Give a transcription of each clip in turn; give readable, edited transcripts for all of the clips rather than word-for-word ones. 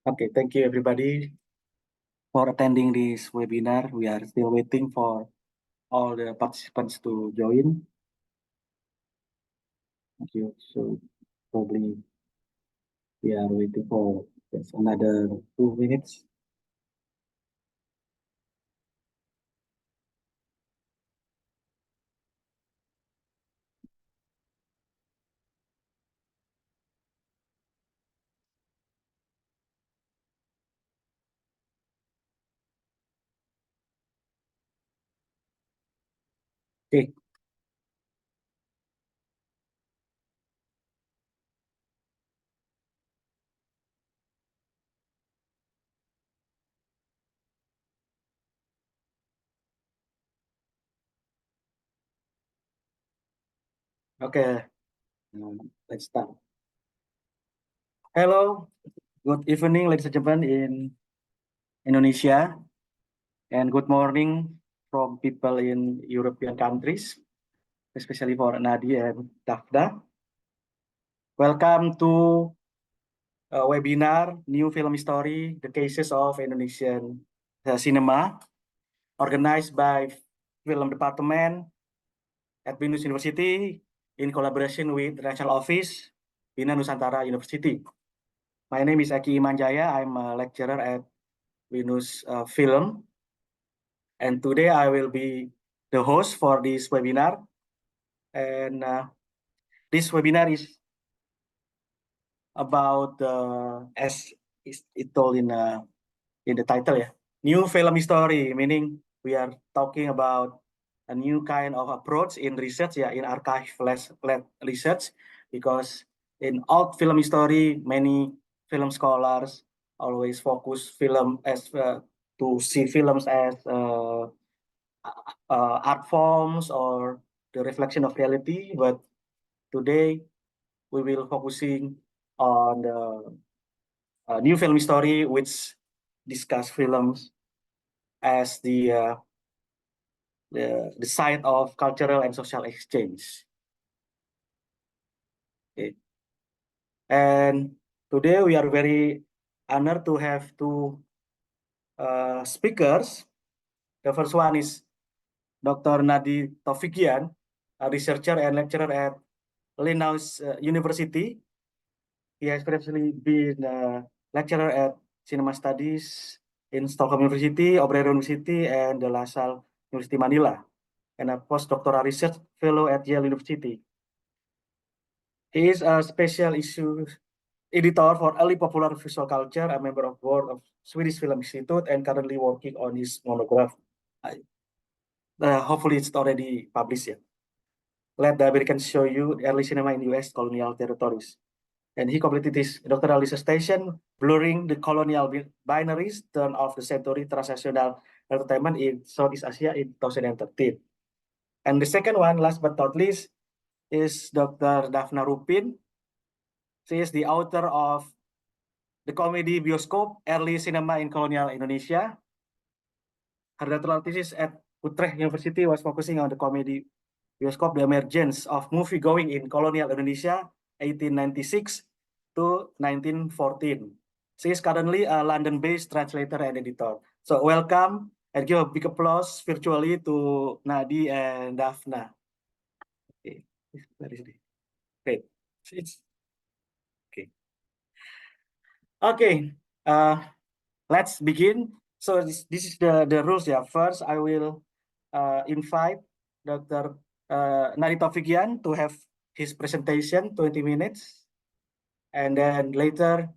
Okay, thank you everybody for attending this webinar. We are still waiting for all the participants to join. Thank you. So probably we are waiting for just another 2 minutes. Okay. Okay. Let's start. Hello. Good evening, ladies and gentlemen in Indonesia, and good morning from people in European countries, especially for Nadi and Dafna. Welcome to webinar New Film Story: The Cases of Indonesian Cinema, organized by Film Department at Binus University in collaboration with the National Office, Binus University. My name is Ekky Imanjaya. I'm a lecturer at Binus Film, and today I will be the host for this webinar. And this webinar is about, as it told in the title, new film story, meaning we are talking about a new kind of approach in research, in archive-led research, because in old film history, many film scholars always focus film as to see films as art forms or the reflection of reality. But today we will focusing on the new film story, which discuss films as the site of cultural and social exchange. Okay. And today we are very honored to have two speakers. The first one is Dr. Nadi Tofighian, a researcher and lecturer at Linnaeus University. He has previously been a lecturer at Cinema Studies in Stockholm University, Moderator University, and the La Salle University Manila, and a postdoctoral research fellow at Yale University. He is a special issue editor for early popular visual culture, a member of board of Swedish Film Institute, and currently working on his monograph. Hopefully it's already published yet. Let the Americans show you the early cinema in U.S. colonial territories. And he completed his doctoral dissertation, blurring the colonial binaries, turn of the century transnational entertainment in Southeast Asia in 2013. And the second one, last but not least, is Dr. Dafna Ruppin. She is the author of the Komedi Bioscoop, Early Cinema in Colonial Indonesia. Her doctoral thesis at Utrecht University was focusing on the Komedi Bioscoop, the emergence of movie-going in colonial Indonesia, 1896 to 1914. She is currently a London-based translator and editor. So welcome and give a big applause virtually to Nadi and Dafna. Okay, great. It's okay. Okay, let's begin. So this is the rules. First, I will invite Dr. Nadi Tofighian to have his presentation, 20 minutes. And then later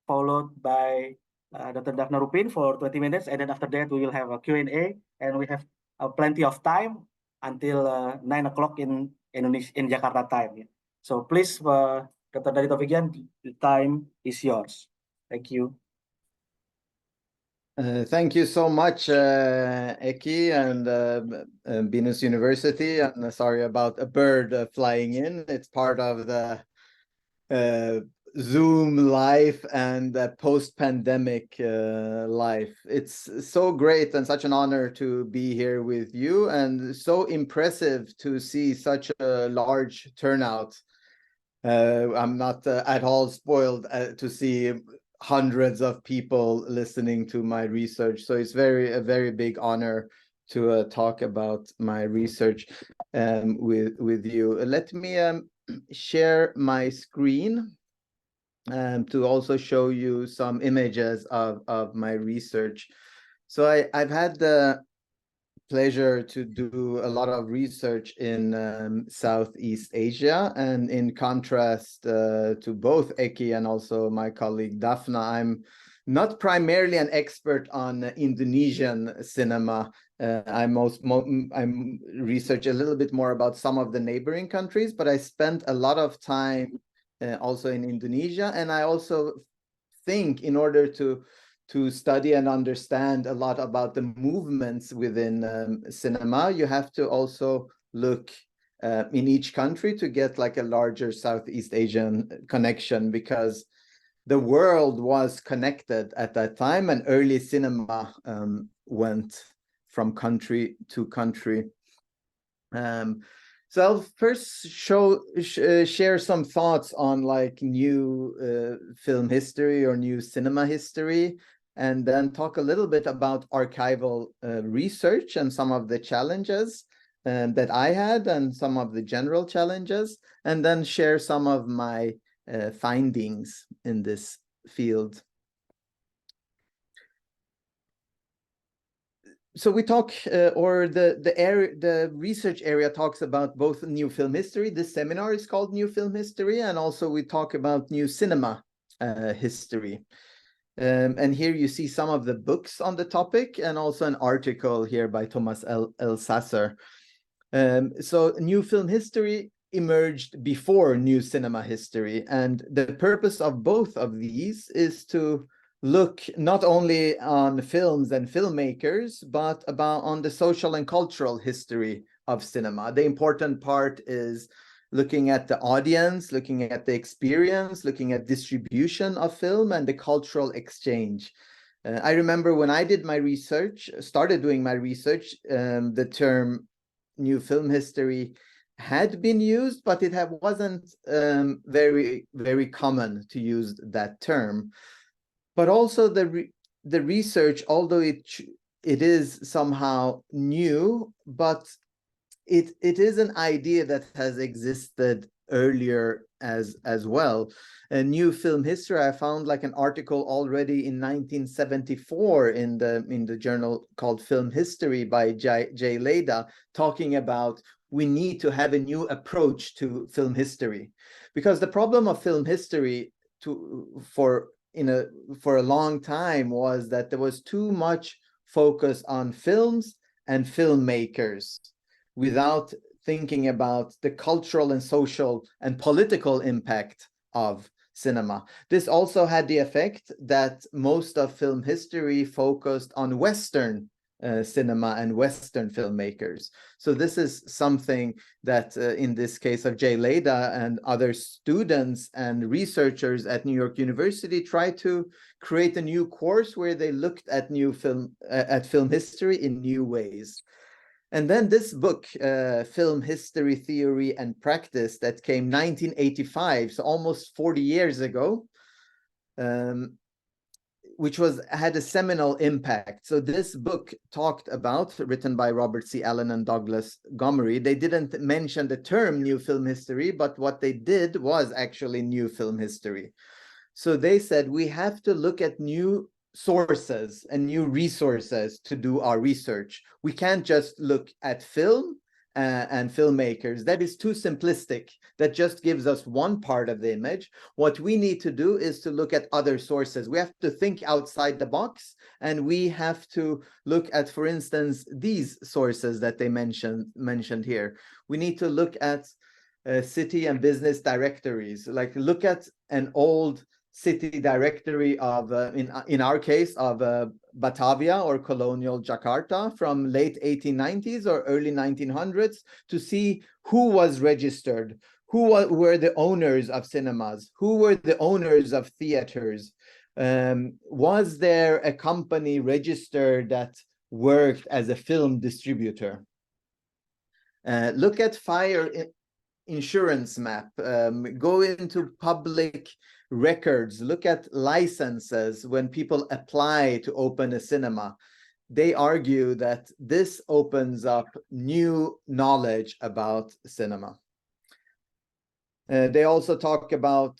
followed by Dr. Dafna Ruppin for 20 minutes. And then after that, we will have a Q&A. And we have plenty of time until 9 o'clock in Jakarta time. So please, Dr. Nadi Tofighian, the time is yours. Thank you. Thank you so much, Ekky and Binus University. I'm sorry about a bird flying in. It's part of the Zoom life and post-pandemic life. It's so great and such an honor to be here with you, and so impressive to see such a large turnout. I'm not at all spoiled to see hundreds of people listening to my research. So it's a very big honor to talk about my research with you. Let me share my screen to also show you some images of my research. So I've had the pleasure to do a lot of research in Southeast Asia, and in contrast to both Ekky and also my colleague Dafna, I'm not primarily an expert on Indonesian cinema. I research a little bit more about some of the neighboring countries, but I spent a lot of time also in Indonesia, and I also think in order to study and understand a lot about the movements within cinema, you have to also look in each country to get like a larger Southeast Asian connection, because the world was connected at that time, and early cinema went from country to country. So I'll first share some thoughts on like new film history or new cinema history, and then talk a little bit about archival research and some of the challenges that I had and some of the general challenges, and then share some of my findings in this field. So we talk, or the research area talks about both new film history. This seminar is called New Film History, and also we talk about new cinema history. And here you see some of the books on the topic, and also an article here by Thomas Elsasser. So new film history emerged before new cinema history, and the purpose of both of these is to look not only on films and filmmakers, but on the social and cultural history of cinema. The important part is looking at the audience, looking at the experience, looking at distribution of film and the cultural exchange. I remember when I did my research, started doing my research, the term new film history had been used, but it wasn't very, very common to use that term. But also the research, although it is somehow new, but it is an idea that has existed earlier as well. A new film history, I found like an article already in 1974 in the journal called Film History by J. Leda, talking about we need to have a new approach to film history, because the problem of film history for a long time was that there was too much focus on films and filmmakers without thinking about the cultural and social and political impact of cinema. This also had the effect that most of film history focused on Western cinema and Western filmmakers. So this is something that in this case of Jay Leda and other students and researchers at New York University tried to create a new course where they looked at film history in new ways. And then this book, Film History, Theory and Practice, that came 1985, so almost 40 years ago, which had a seminal impact. So this book talked about, written by Robert C. Allen and Douglas Gomery, they didn't mention the term new film history, but what they did was actually new film history. So they said we have to look at new sources and new resources to do our research. We can't just look at film and filmmakers. That is too simplistic. That just gives us one part of the image. What we need to do is to look at other sources. We have to think outside the box, and we have to look at, for instance, these sources that they mentioned here. We need to look at city and business directories, like look at an old city directory of, in our case, of Batavia or colonial Jakarta from late 1890s or early 1900s to see who was registered, who were the owners of cinemas, who were the owners of theaters. Was there a company registered that worked as a film distributor? Look at fire insurance map, go into public records, look at licenses when people apply to open a cinema. They argue that this opens up new knowledge about cinema. They also talk about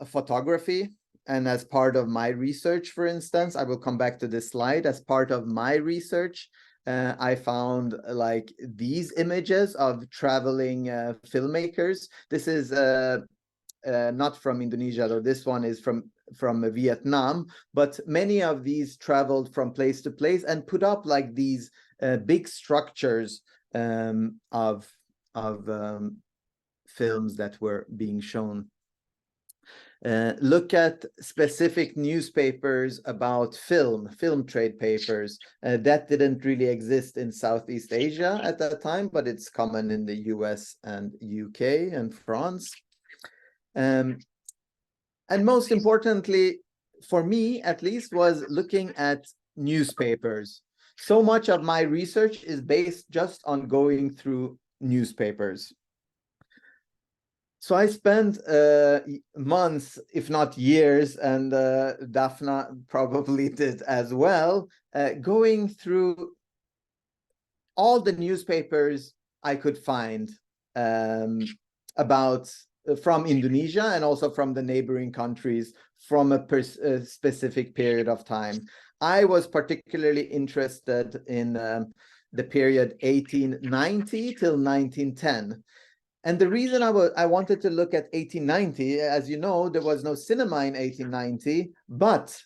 photography. And as part of my research, for instance, I will come back to this slide. As part of my research, I found like these images of traveling filmmakers. This is not from Indonesia, though. This one is from Vietnam. But many of these traveled from place to place and put up like these big structures of films that were being shown. Look at specific newspapers about film trade papers. That didn't really exist in Southeast Asia at that time, but it's common in the US and UK and France. And most importantly, for me at least, was looking at newspapers. So much of my research is based just on going through newspapers. So I spent months, if not years, and Dafna probably did as well, going through all the newspapers I could find about from Indonesia and also from the neighboring countries from a specific period of time. I was particularly interested in the period 1890 till 1910. And the reason I wanted to look at 1890, as you know, there was no cinema in 1890, but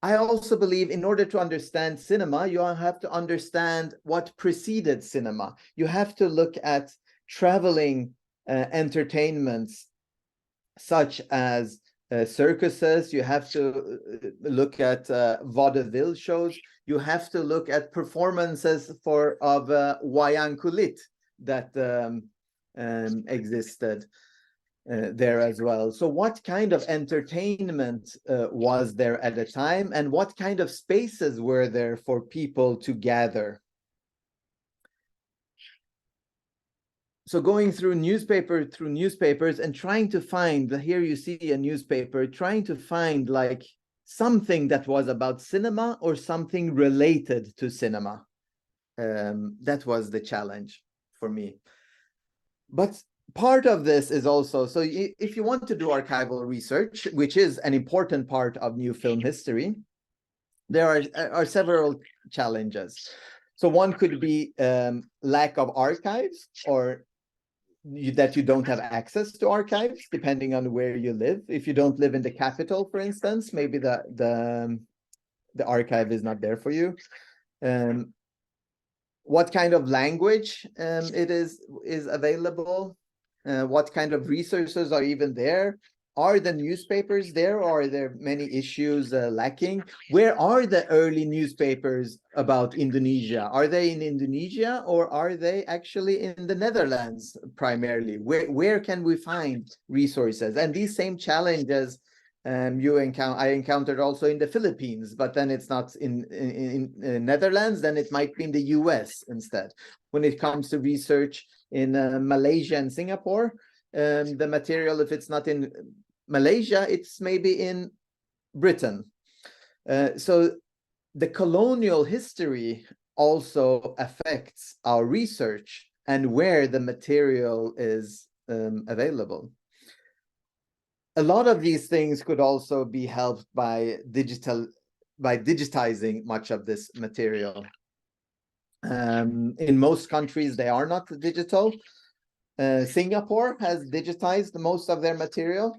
I also believe in order to understand cinema, you have to understand what preceded cinema. You have to look at traveling entertainments such as circuses. You have to look at vaudeville shows. You have to look at performances of wayang kulit that existed there as well. So what kind of entertainment was there at the time, and what kind of spaces were there for people to gather? So going through newspapers and trying to find, here you see a newspaper, trying to find like something that was about cinema or something related to cinema. That was the challenge for me. But part of this is also, so if you want to do archival research, which is an important part of new film history, there are several challenges. So one could be lack of archives, or that you don't have access to archives, depending on where you live. If you don't live in the capital, for instance, maybe the archive is not there for you. What kind of language it is available, what kind of resources are even there. Are the newspapers there, or are there many issues lacking? Where are the early newspapers about Indonesia? Are they in Indonesia, or are they actually in the Netherlands primarily? Where can we find resources? And these same challenges I encountered also in the Philippines, but then it's not in Netherlands, then it might be in the US instead. When it comes to research in Malaysia and Singapore, the material, if it's not in Malaysia, it's maybe in Britain. So the colonial history also affects our research and where the material is available. A lot of these things could also be helped by digitizing much of this material. In most countries, they are not digital. Singapore has digitized most of their material,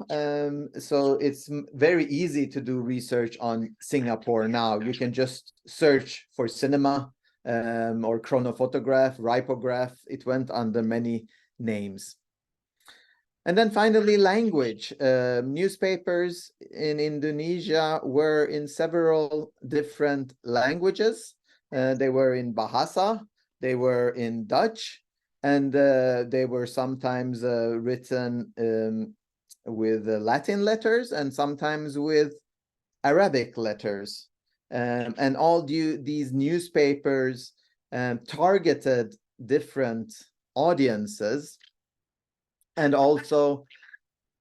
so it's very easy to do research on Singapore now. You can just search for cinema or chronophotograph, ripograph. It went under many names. And then finally, language. Newspapers in Indonesia were in several different languages. They were in Bahasa, they were in Dutch, and they were sometimes written with Latin letters and sometimes with Arabic letters. And all these newspapers targeted different audiences. And also,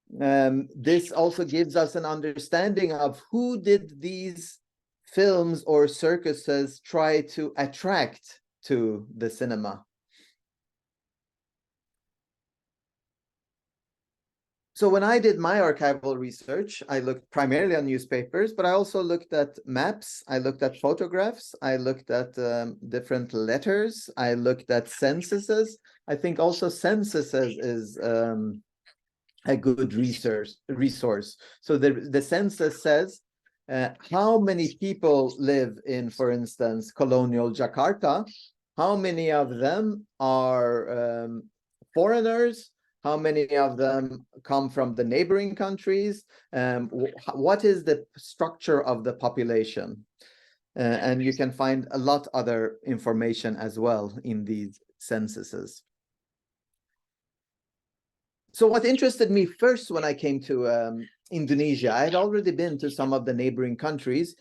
this also gives us an understanding of who did these films or circuses try to attract to the cinema. So when I did my archival research, I looked primarily on newspapers, but I also looked at maps, I looked at photographs, I looked at different letters, I looked at censuses. I think also censuses is a good resource. So the census says how many people live in, for instance, colonial Jakarta, how many of them are foreigners, how many of them come from the neighboring countries, what is the structure of the population? And you can find a lot other information as well in these censuses. So what interested me first when I came to Indonesia, I had already been to some of the neighboring countries,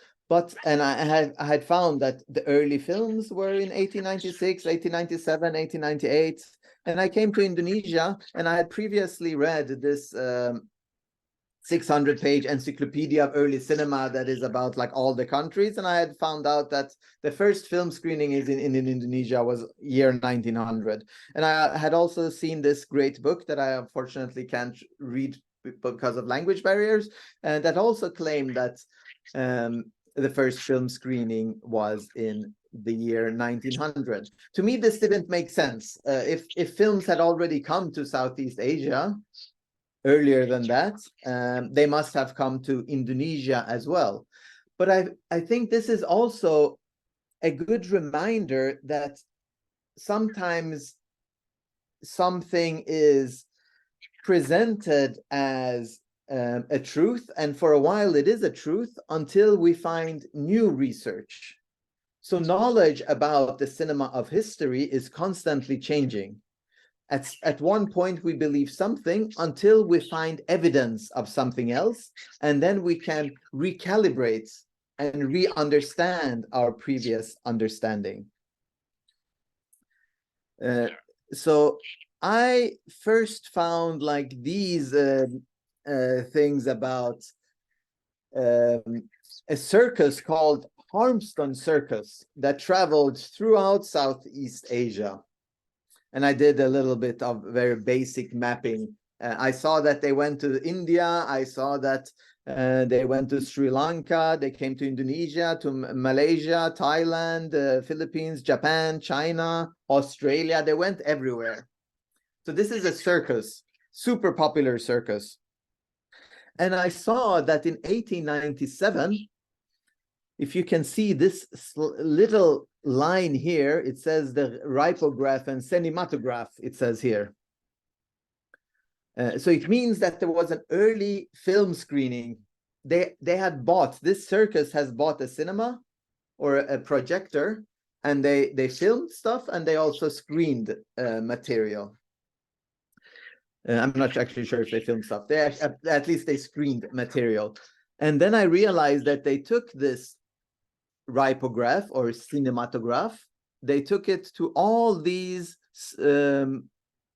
and I had found that the early films were in 1896, 1897, 1898. And I came to Indonesia, and I had previously read this 600-page encyclopedia of early cinema that is about like all the countries, and I had found out that the first film screening in Indonesia was year 1900. And I had also seen this great book that I unfortunately can't read because of language barriers, and that also claimed that the first film screening was in the year 1900. To me, this didn't make sense. If films had already come to Southeast Asia earlier than that, they must have come to Indonesia as well. But I think this is also a good reminder that sometimes something is presented as a truth, and for a while it is a truth until we find new research. So knowledge about the cinema of history is constantly changing. At one point, we believe something until we find evidence of something else, and then we can recalibrate and re-understand our previous understanding. So I first found like these things about a circus called Harmston Circus that traveled throughout Southeast Asia. And I did a little bit of very basic mapping. I saw that they went to India. I saw that they went to Sri Lanka. They came to Indonesia, to Malaysia, Thailand, Philippines, Japan, China, Australia. They went everywhere. So this is a circus, super popular circus. And I saw that in 1897, if you can see this little line here, it says the rypograph and cinematograph, it says here. So it means that there was an early film screening. They had bought, this circus has bought a cinema or a projector, and they filmed stuff, and they also screened material. I'm not actually sure if they filmed stuff. At least they screened material. And then I realized that they took this rypograph or cinematograph, they took it to all these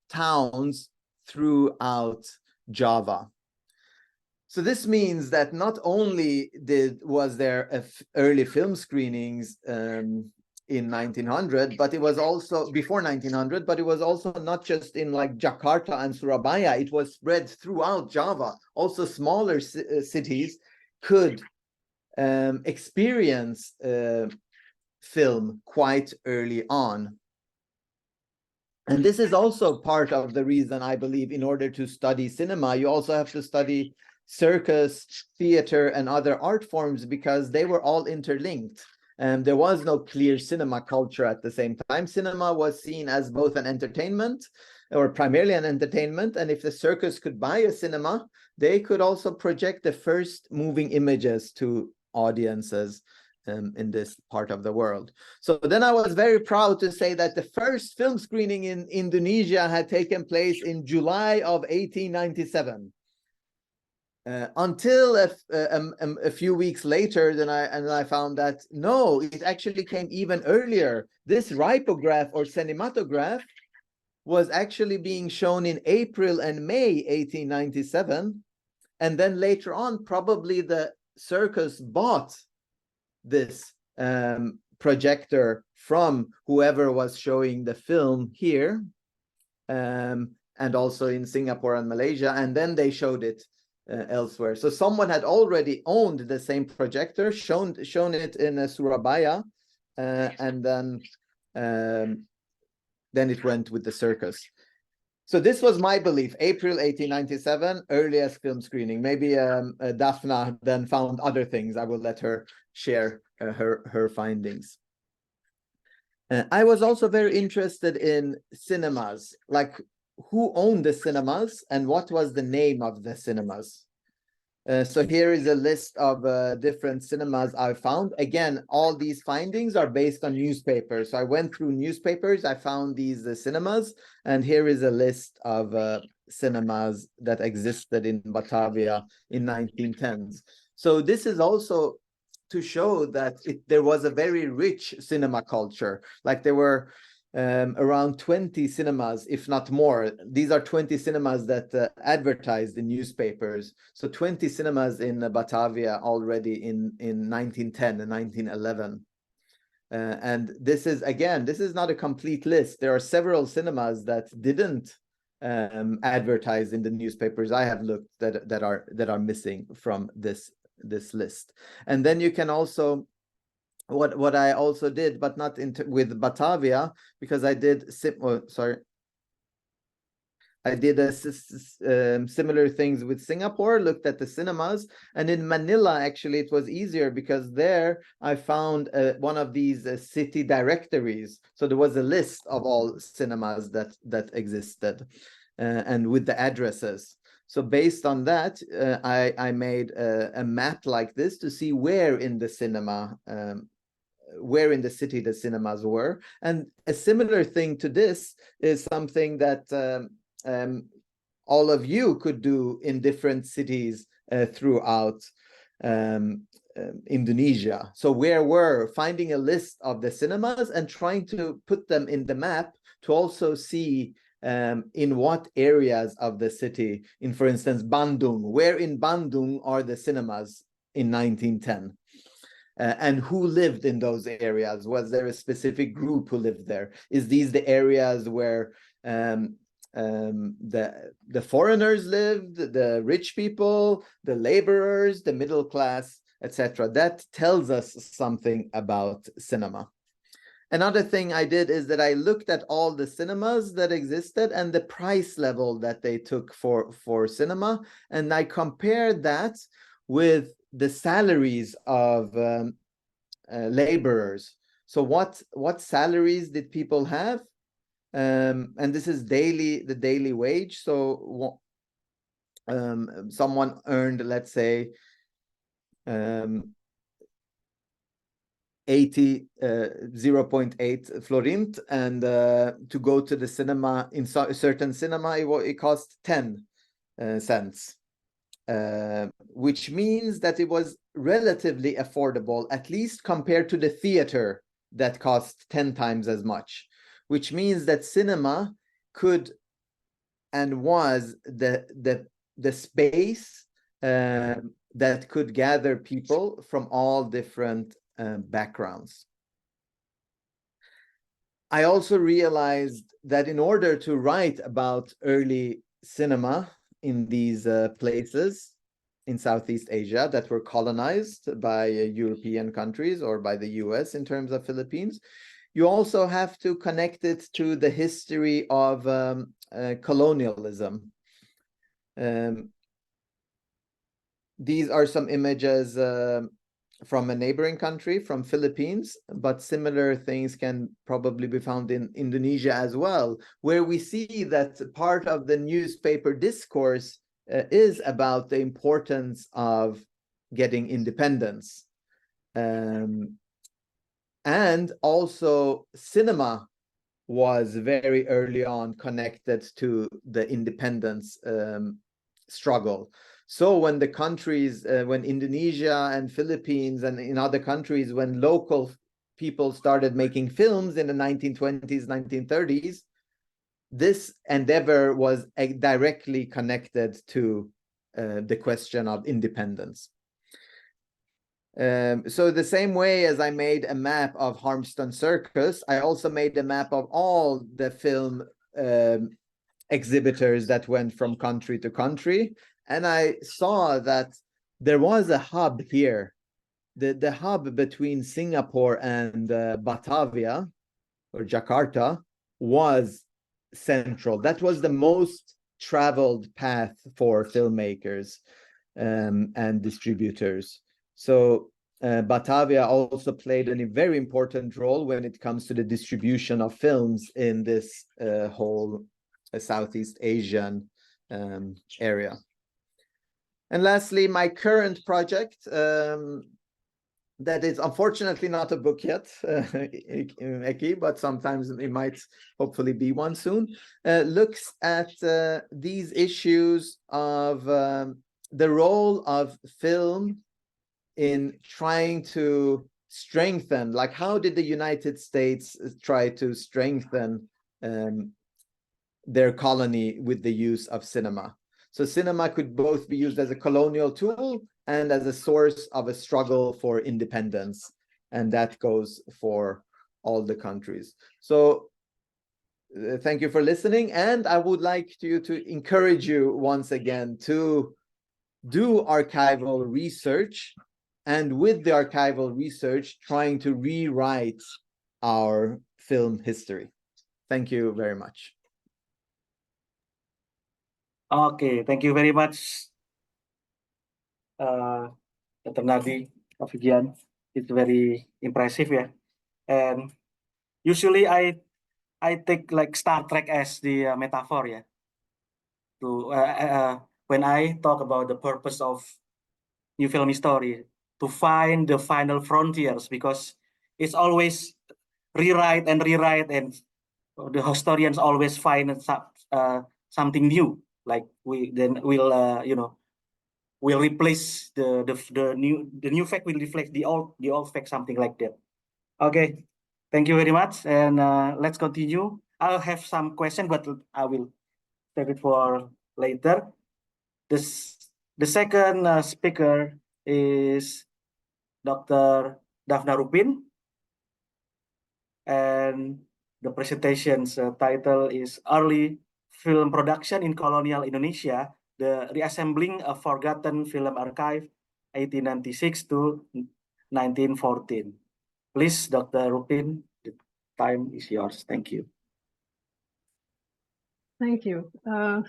towns throughout Java. So this means that not only was there early film screenings in 1900, but it was also before 1900, but it was also not just in like Jakarta and Surabaya, it was spread throughout Java. Also smaller cities could experience film quite early on. And this is also part of the reason I believe in order to study cinema, you also have to study circus, theater, and other art forms, because they were all interlinked. And there was no clear cinema culture at the same time. Cinema was seen as both an entertainment, or primarily an entertainment. And if the circus could buy a cinema, they could also project the first moving images to audiences in this part of the world. So then I was very proud to say that the first film screening in Indonesia had taken place in July of 1897. Until a few weeks later, then I found that no, it actually came even earlier. This rypograph or cinematograph was actually being shown in April and May 1897. And then later on, probably the circus bought this projector from whoever was showing the film here, and also in Singapore and Malaysia, and then they showed it elsewhere. So someone had already owned the same projector, shown it in Surabaya, and then it went with the circus. So this was my belief, April 1897, earliest film screening. Maybe Dafna then found other things. I will let her share her findings. I was also very interested in cinemas, like who owned the cinemas and what was the name of the cinemas. So here is a list of different cinemas I found. Again, all these findings are based on newspapers. So I went through newspapers, I found these cinemas, and here is a list of cinemas that existed in Batavia in 1910s. So this is also to show that there was a very rich cinema culture. Like there were around 20 cinemas, if not more. These are 20 cinemas that advertised in newspapers. So 20 cinemas in Batavia already in 1910 and 1911. And this is, again, this is not a complete list. There are several cinemas that didn't advertise in the newspapers I have looked that are missing from this list. And then you can also, what I also did, but not with Batavia, because I did I did similar things with Singapore, looked at the cinemas, and in Manila, actually, it was easier because there I found one of these city directories. So there was a list of all cinemas that existed, and with the addresses. So based on that, I made a map like this to see where in the cinema, where in the city the cinemas were. And a similar thing to this is something that all of you could do in different cities throughout Indonesia. So finding a list of the cinemas and trying to put them in the map to also see in what areas of the city, for instance, Bandung, where in Bandung are the cinemas in 1910? And who lived in those areas? Was there a specific group who lived there? Is these the areas where the foreigners lived, the rich people, the laborers, the middle class, etc.? That tells us something about cinema. Another thing I did is that I looked at all the cinemas that existed and the price level that they took for cinema, and I compared that with the salaries of laborers. So what salaries did people have? And this is the daily wage. So someone earned, let's say, 0.8 florint, and to go to the cinema in a certain cinema, it cost 10 cents. Which means that it was relatively affordable, at least compared to the theater that cost 10 times as much, which means that cinema could and was the space that could gather people from all different backgrounds. I also realized that in order to write about early cinema in these places in Southeast Asia that were colonized by European countries or by the US in terms of Philippines, you also have to connect it to the history of colonialism. These are some images from a neighboring country, from Philippines, but similar things can probably be found in Indonesia as well, where we see that part of the newspaper discourse is about the importance of getting independence. And also cinema was very early on connected to the independence struggle. So when the countries, when Indonesia and Philippines and in other countries, when local people started making films in the 1920s, 1930s, this endeavor was directly connected to the question of independence. So the same way as I made a map of Harmston Circus, I also made a map of all the film exhibitors that went from country to country. And I saw that there was a hub here. The hub between Singapore and Batavia, or Jakarta, was central. That was the most traveled path for filmmakers and distributors. So Batavia also played a very important role when it comes to the distribution of films in this whole Southeast Asian area. And lastly, my current project, that is unfortunately not a book yet, Ekky, but sometimes it might hopefully be one soon, looks at these issues of the role of film in trying to strengthen, like how did the United States try to strengthen their colony with the use of cinema? So cinema could both be used as a colonial tool and as a source of a struggle for independence. And that goes for all the countries. So thank you for listening. And I would like to encourage you once again to do archival research, and with the archival research, trying to rewrite our film history. Thank you very much. Okay, thank you very much, Dr. Nadi Tofighian. It's very impressive, yeah. And usually I take like Star Trek as the metaphor, yeah. To when I talk about the purpose of new film history, to find the final frontiers, because it's always rewrite, and the historians always find something new. Like we'll replace the new fact will reflect the old fact, something like that. Okay, thank you very much, and let's continue. I'll have some question, but I will save it for later. The second speaker is Dr. Dafna Ruppin, and the presentation's title is Early Film Production in Colonial Indonesia, the Reassembling a Forgotten Film Archive, 1896 to 1914. Please, Dr. Ruppin, the time is yours. Thank you. Thank you.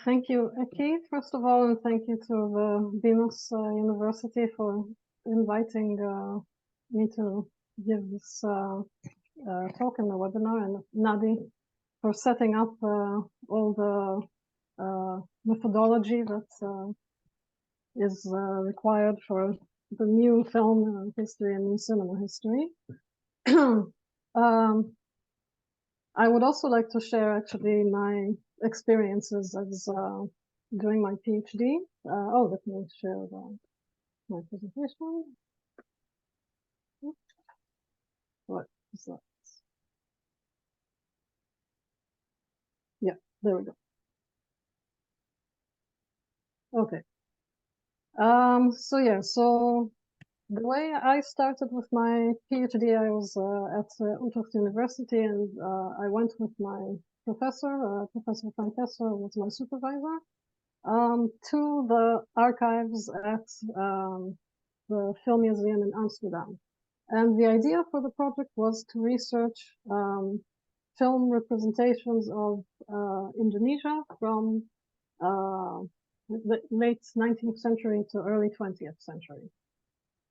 Thank you, Ekky, first of all, and thank you to the Binus University for inviting me to give this talk in the webinar, and Nadi for setting up all the methodology that is required for the new film history and new cinema history. I would also like to share actually my experiences as doing my PhD. Let me share my presentation. What is that? Yeah, there we go. Okay. So the way I started with my PhD, I was at Utrecht University, and I went with my professor, Professor Van Kessler was my supervisor, to the archives at the Film Museum in Amsterdam. And the idea for the project was to research film representations of Indonesia from the late 19th century to early 20th century.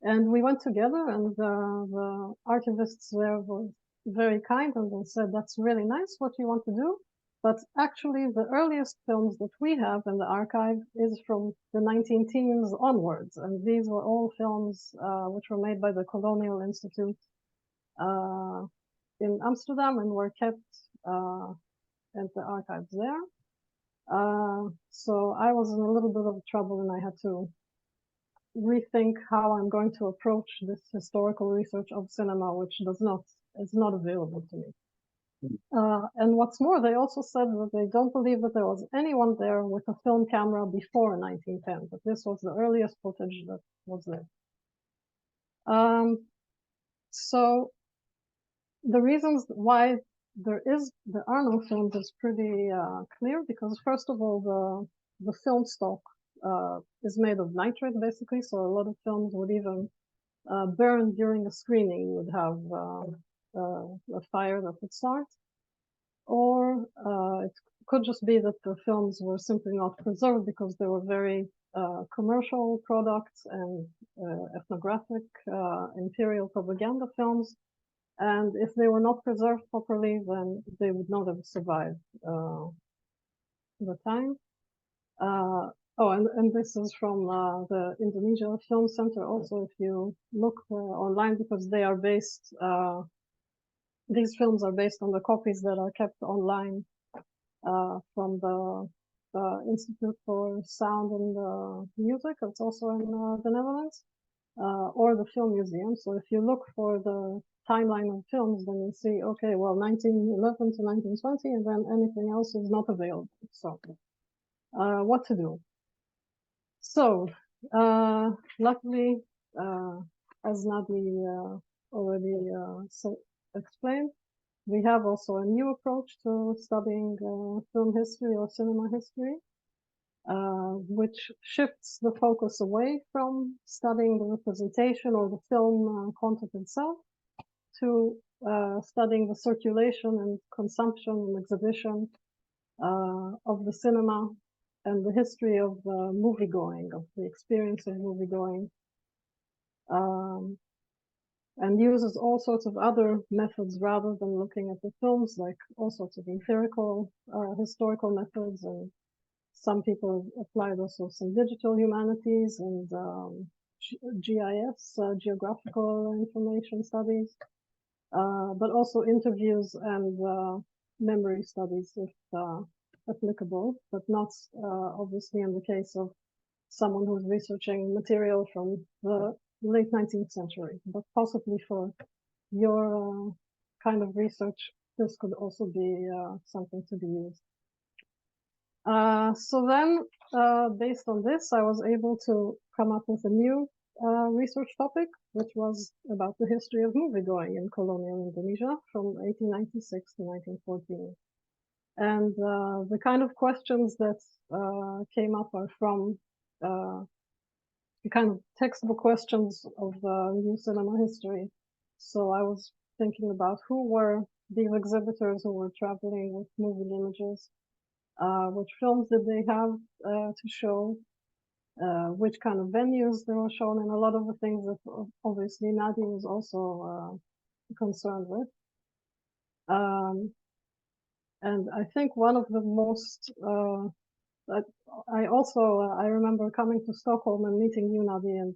And we went together, and the archivists there were very kind, and they said, that's really nice what you want to do. But actually, the earliest films that we have in the archive is from the 19-teens onwards. And these were all films which were made by the Colonial Institute in Amsterdam and were kept at the archives there. So I was in a little bit of trouble, and I had to rethink how I'm going to approach this historical research of cinema, which is not available to me. And what's more, they also said that they don't believe that there was anyone there with a film camera before 1910, but this was the earliest footage that was there. So the reasons why there are no films is pretty clear, because first of all, the film stock is made of nitrate, basically, so a lot of films would even burn during a screening. You would have a fire that would start, or it could just be that the films were simply not preserved because they were very commercial products and ethnographic imperial propaganda films. And if they were not preserved properly, then they would not have survived the time. And this is from the Indonesia Film Center also, if you look online, because they are based, these films are based on the copies that are kept online from the Institute for Sound and Music. It's also in the Netherlands, or the Film Museum. So if you look for the timeline of films, then you see, okay, well, 1911 to 1920, and then anything else is not available. So what to do? So luckily, as Nadi already explained, we have also a new approach to studying film history or cinema history, which shifts the focus away from studying the representation or the film content itself to studying the circulation and consumption and exhibition of the cinema and the history of movie-going, of the experience of movie-going, and uses all sorts of other methods rather than looking at the films, like all sorts of empirical, historical methods, and some people applied also some digital humanities and GIS, geographical information studies, but also interviews and memory studies if applicable, but not obviously in the case of someone who's researching material from the late 19th century, but possibly for your kind of research, this could also be something to be used. So then, based on this, I was able to come up with a new research topic, which was about the history of movie-going in colonial Indonesia from 1896 to 1914. And the kind of questions that came up are from the kind of textbook questions of new cinema history. So I was thinking about who were these exhibitors who were traveling with moving images, which films did they have to show, which kind of venues they were shown, and a lot of the things that obviously Nadi was also concerned with. And I think one of the most, I remember coming to Stockholm and meeting you, Nadi, and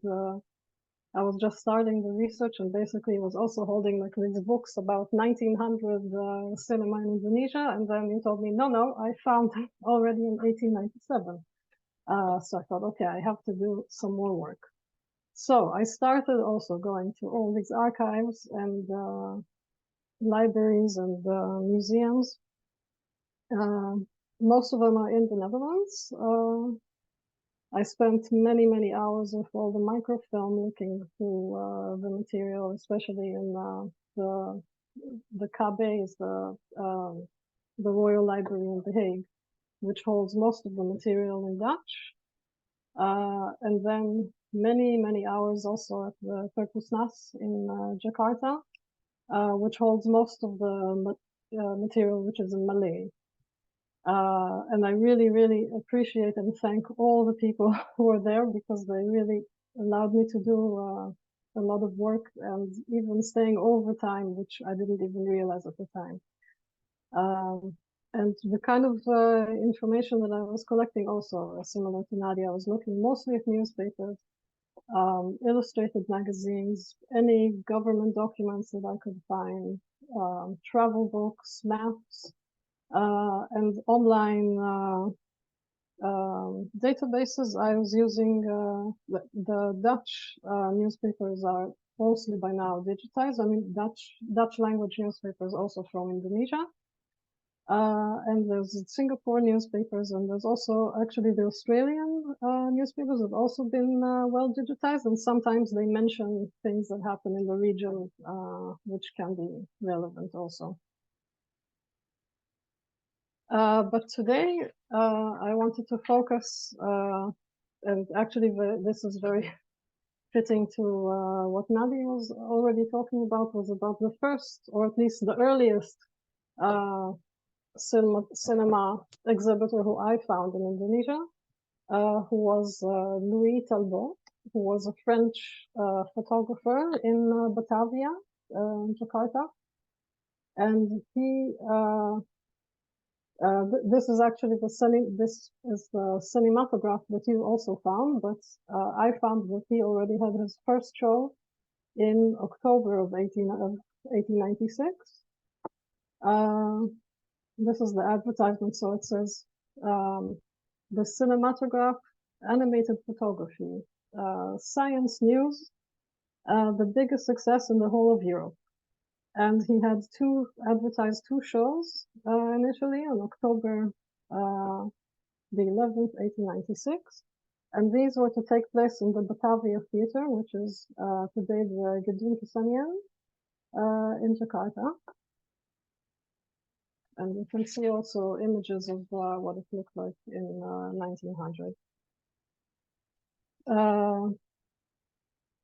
I was just starting the research and basically was also holding like these books about 1900 cinema in Indonesia. And then you told me, no, I found already in 1897. So I thought, okay, I have to do some more work. So I started also going to all these archives and libraries and museums. Most of them are in the Netherlands. I spent many hours with all the microfilm looking through the material, especially in the KB, is the Royal Library in The Hague, which holds most of the material in Dutch. And then many hours also at the Perpusnas in Jakarta, which holds most of the material which is in Malay. And I really appreciate and thank all the people who were there, because they really allowed me to do a lot of work and even staying overtime, which I didn't even realize at the time. And the kind of information that I was collecting also, similar to Nadia, I was looking mostly at newspapers, illustrated magazines, any government documents that I could find, travel books, maps, and online databases, I was using the Dutch newspapers are mostly by now digitized. I mean, Dutch language newspapers also from Indonesia. And there's Singapore newspapers, and there's also actually the Australian newspapers have also been well digitized, and sometimes they mention things that happen in the region, which can be relevant also. But today, I wanted to focus, and actually this is very fitting to what Nadi was already talking about, was about the first, or at least the earliest, cinema exhibitor who I found in Indonesia, who was Louis Talbot, who was a French photographer in Batavia, Jakarta. And he, this is actually this is the cinematograph that you also found, but I found that he already had his first show in October of 1896. This is the advertisement, so it says the cinematograph, animated photography, science news, the biggest success in the whole of Europe. And he had advertised two shows initially on October the 11th, 1896. And these were to take place in the Batavia Theater, which is today the Gedung Kesenian in Jakarta. And you can see also images of what it looked like in 1900.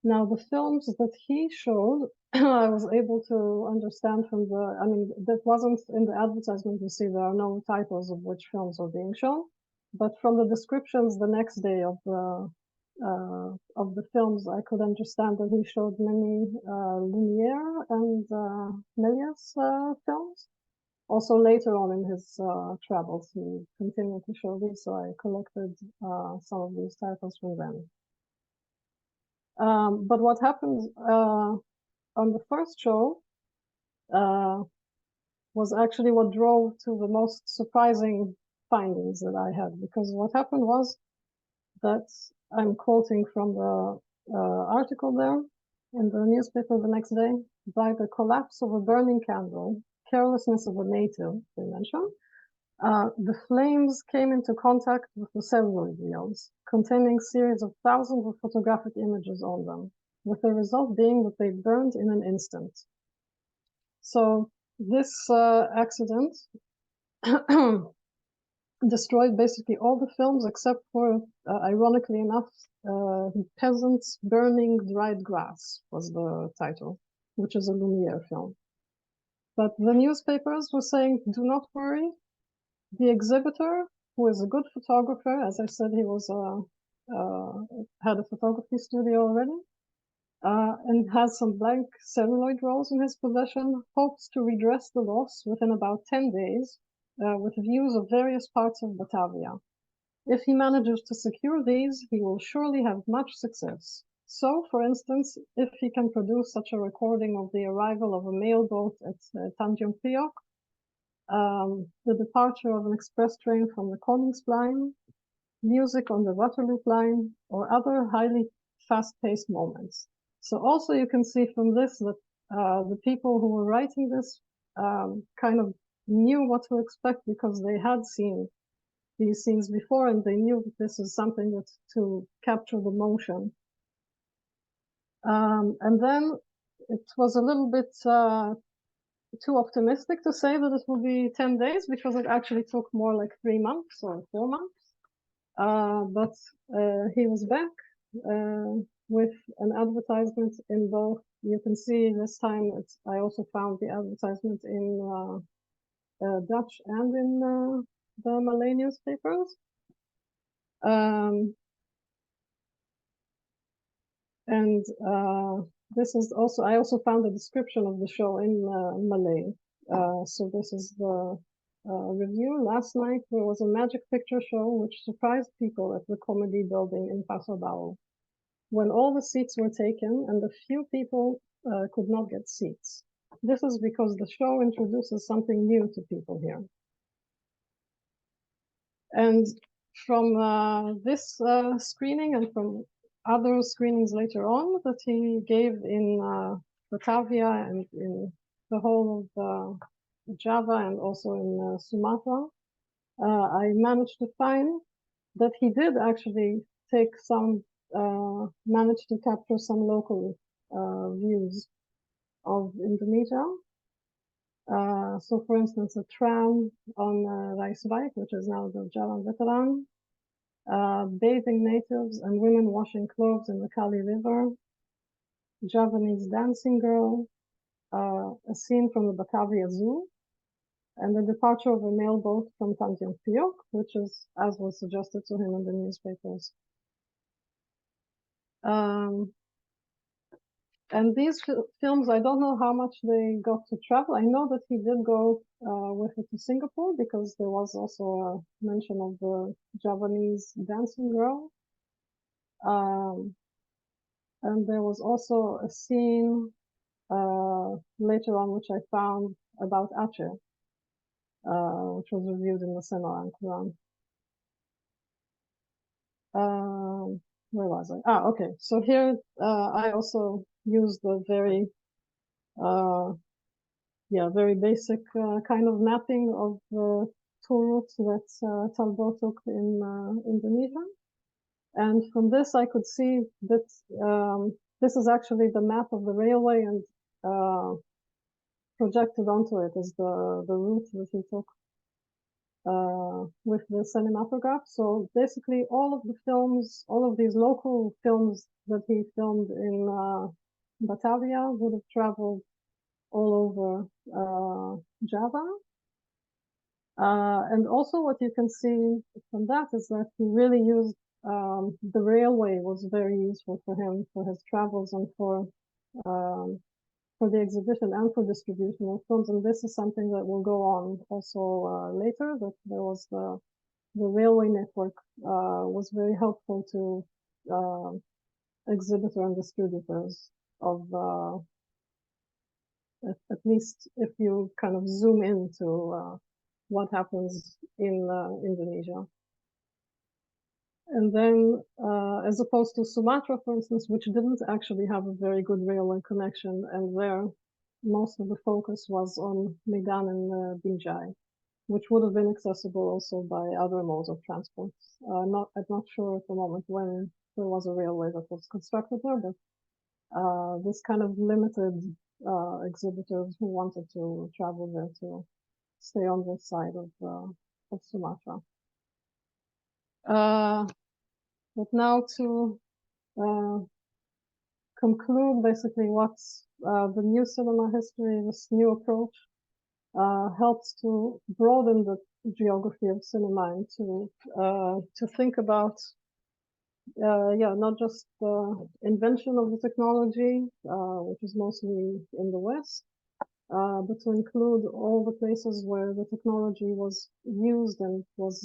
Now, the films that he showed, I was able to understand from I mean, that wasn't in the advertisement. You see, there are no titles of which films are being shown. But from the descriptions the next day of the films, I could understand that he showed many Lumiere and Méliès films. Also, later on in his travels, he continued to show these, so I collected some of these titles from them. But what happened on the first show was actually what drove to the most surprising findings that I had, because what happened was that, I'm quoting from the article there in the newspaper the next day, by the collapse of a burning candle, carelessness of a native, they mention, the flames came into contact with the celluloid reels, containing series of thousands of photographic images on them, with the result being that they burned in an instant. So this accident destroyed basically all the films except for, ironically enough, Peasants Burning Dried Grass was the title, which is a Lumiere film. But the newspapers were saying, do not worry. The exhibitor, who is a good photographer, as I said, he was had a photography studio already, and has some blank celluloid rolls in his possession, hopes to redress the loss within about 10 days, with views of various parts of Batavia. If he manages to secure these, he will surely have much success. So, for instance, if he can produce such a recording of the arrival of a mail boat at Tanjung Priok, the departure of an express train from the Koningsplein, music on the Waterloop line, or other highly fast-paced moments. So also you can see from this that the people who were writing this kind of knew what to expect, because they had seen these scenes before, and they knew that this is something that's to capture the motion. And then it was a little bit too optimistic to say that it will be 10 days, because it actually took more like 3 months or 4 months. But he was back with an advertisement in both. You can see this time I also found the advertisement in Dutch and in the Malay newspapers. And this is also, I also found a description of the show in Malay. So this is the review. Last night there was a magic picture show which surprised people at the Komedi building in Pasarbao, when all the seats were taken and a few people could not get seats. This is because the show introduces something new to people here. And from this screening and from other screenings later on that he gave in Batavia and in the whole of Java and also in Sumatra, I managed to find that he did actually take some, managed to capture some local views of Indonesia. So, for instance, a tram on Rijswijk, which is now the Jalan Veteran, bathing natives and women washing clothes in the Kali River, Javanese dancing girl, a scene from the Batavia Zoo, and the departure of a mail boat from Tanjung Priok, which is, as was suggested to him in the newspapers. And these films, I don't know how much they got to travel. I know that he did go with it to Singapore because there was also a mention of the Javanese dancing girl. And there was also a scene later on which I found about Aceh, which was reviewed in the Cinema and Quran. Where was I? Ah, okay. So here I also used the very, very basic kind of mapping of the tour route that Talbot took in Indonesia. And from this, I could see that this is actually the map of the railway, and projected onto it is the route that he took with the cinematograph. So basically all of the films, all of these local films that he filmed in Batavia would have traveled all over Java. And also what you can see from that is that he really used the railway was very useful for him for his travels and for the exhibition and for distribution of films. And this is something that will go on also later, that there was the railway network was very helpful to exhibitor and distributors of at least if you kind of zoom into what happens in Indonesia. And then, as opposed to Sumatra, for instance, which didn't actually have a very good railway connection, and there most of the focus was on Medan and Binjai, which would have been accessible also by other modes of transport. I'm not sure at the moment when there was a railway that was constructed there, but this kind of limited exhibitors who wanted to travel there to stay on this side of Sumatra. But now to conclude basically what's the new cinema history, this new approach helps to broaden the geography of cinema and to think about not just the invention of the technology, which is mostly in the West, but to include all the places where the technology was used and was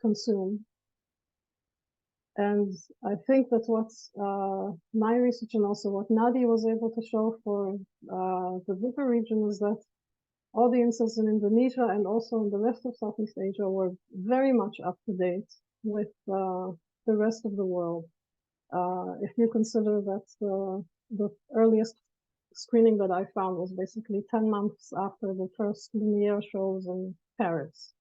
consumed. And I think that what's my research and also what Nadi was able to show for the Bukit region is that audiences in Indonesia and also in the rest of Southeast Asia were very much up to date with the rest of the world. If you consider that the earliest screening that I found was basically 10 months after the first Lumiere shows in Paris,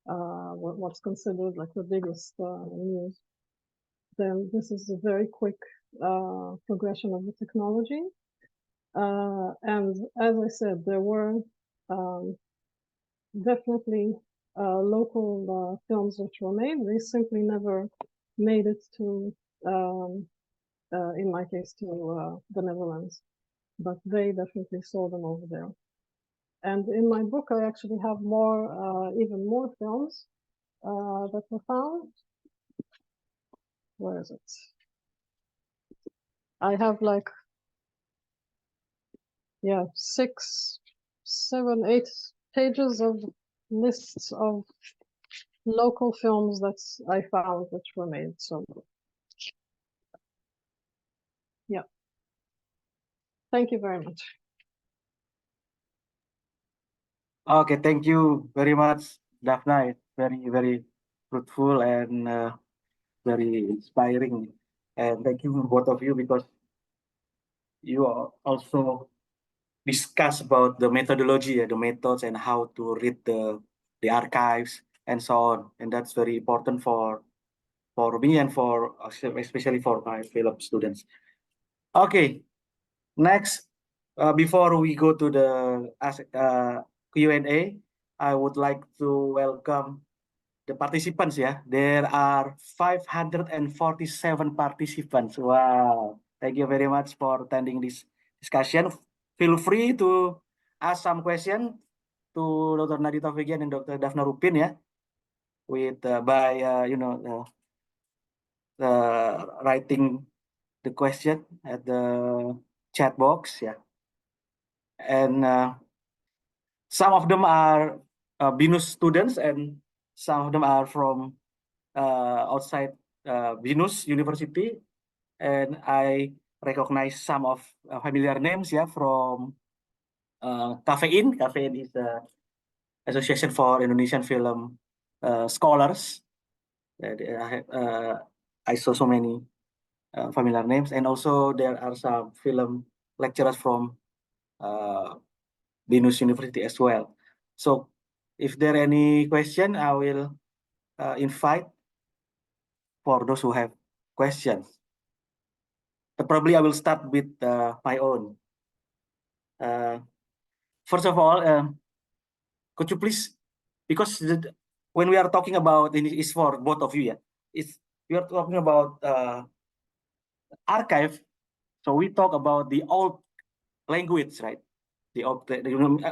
what's considered like the biggest news, then this is a very quick progression of the technology. And as I said, there were definitely local films which were made. They simply never made it to, in my case, to the Netherlands, but they definitely saw them over there. And in my book, I actually have more, even more films that were found. Where is it? I have like, 6, 7, 8 pages of lists of local films that I found which were made. So, yeah. Thank you very much. Okay, thank you very much, Dafna. very fruitful and very inspiring. And thank you both of you because you also discuss about the methodology, the methods, and how to read the archives and so on. And that's very important for me and for especially for my fellow students. Okay, next, before we go to the Q&A, I would like to welcome the participants. Yeah, there are 547 participants. Wow, thank you very much for attending this discussion. Feel free to ask some question to Dr. Nadi Tofighian and Dr. Dafna Ruppin, yeah, with by writing the question at the chat box, yeah. And some of them are Binus students, and some of them are from outside Binus University. And I recognize some of familiar names, yeah, from Cafein. Cafein is the Association for Indonesian Film Scholars. I saw so many familiar names, and also there are some film lecturers from Binus University as well. So if there are any question, I will invite for those who have questions. Probably I will start with my own. First of all, could you please, because when we are talking about, it's for both of you, yeah, we are talking about archive, so we talk about the old language, right? The old,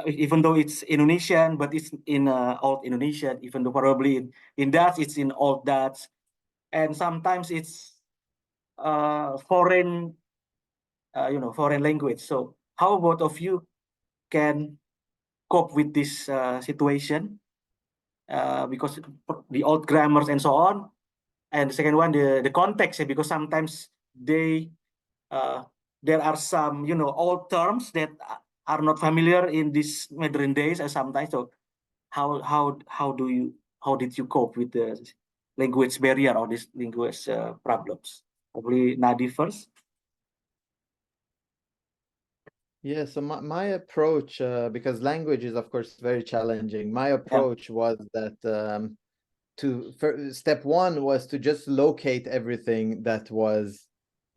even though it's Indonesian, but it's in old Indonesian, even though probably in Dutch, it's in old Dutch. And sometimes it's foreign, foreign language. So how both of you can cope with this situation? Because the old grammars and so on. And the second one, the context, because sometimes there are some, old terms that are not familiar in these modern days, and sometimes. So how did you cope with the language barrier or these language problems? Probably Nadi first. Yeah, so my approach, because language is of course very challenging, my approach was that step one was to just locate everything that was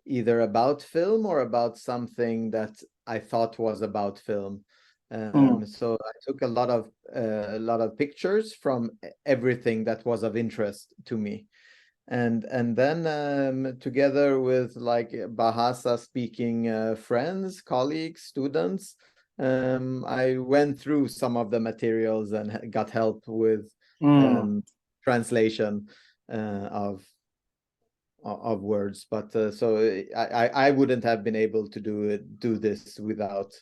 either about film or about something that I thought was about film. So I took a lot of pictures from everything that was of interest to me. And then together with like Bahasa speaking friends, colleagues, students, I went through some of the materials and got help with translation of words. But so I wouldn't have been able to do this without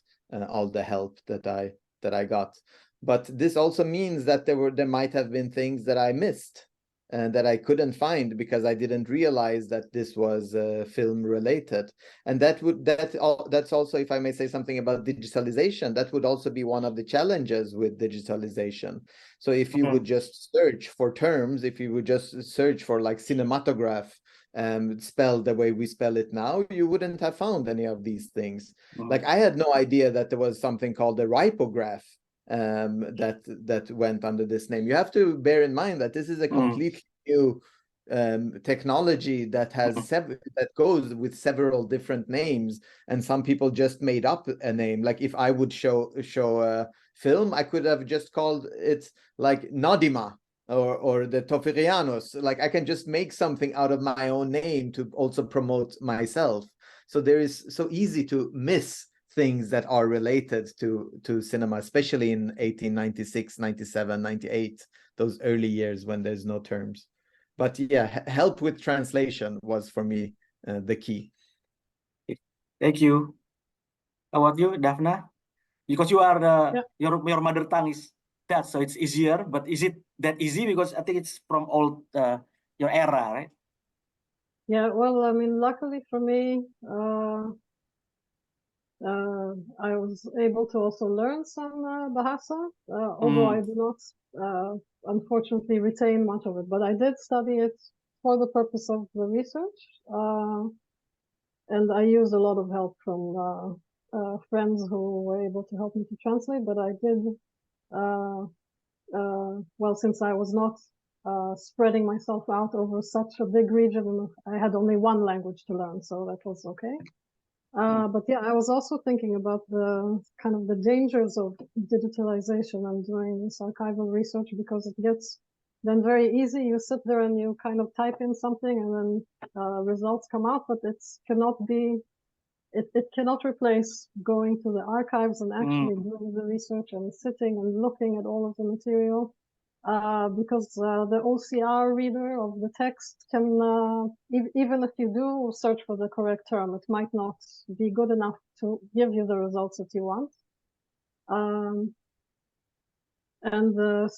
all the help that I got. But this also means that there might have been things that I missed and that I couldn't find because I didn't realize that this was film related. And that's also, if I may say something about digitalization, that would also be one of the challenges with digitalization. So if you would just search for terms, if you would just search for like cinematograph spelled the way we spell it now, you wouldn't have found any of these things. Like I had no idea that there was something called a ripograph that went under this name. You have to bear in mind that this is a completely new technology that has that goes with several different names, and some people just made up a name. Like if I would show a film, I could have just called it like Nadima or the Tofighianos. Like I can just make something out of my own name to also promote myself. So there is so easy to miss things that are related to cinema, especially in 1896, 97, 98, those early years when there's no terms. But yeah, help with translation was for me the key. Thank you. How about you, Dafna? Because you are your mother tongue is Dutch, so it's easier. But is it that easy? Because I think it's from old your era, right? Yeah, well, I mean, luckily for me, I was able to also learn some Bahasa, although I do not, unfortunately, retain much of it. But I did study it for the purpose of the research, and I used a lot of help from friends who were able to help me to translate. But I did, well, since I was not spreading myself out over such a big region, I had only one language to learn, so that was okay. But yeah, I was also thinking about the kind of the dangers of digitalization and doing this archival research, because it gets then very easy. You sit there and you kind of type in something, and then results come out, but it cannot replace going to the archives and actually doing the research and sitting and looking at all of the material. Because the OCR reader of the text can, even if you do search for the correct term, it might not be good enough to give you the results that you want.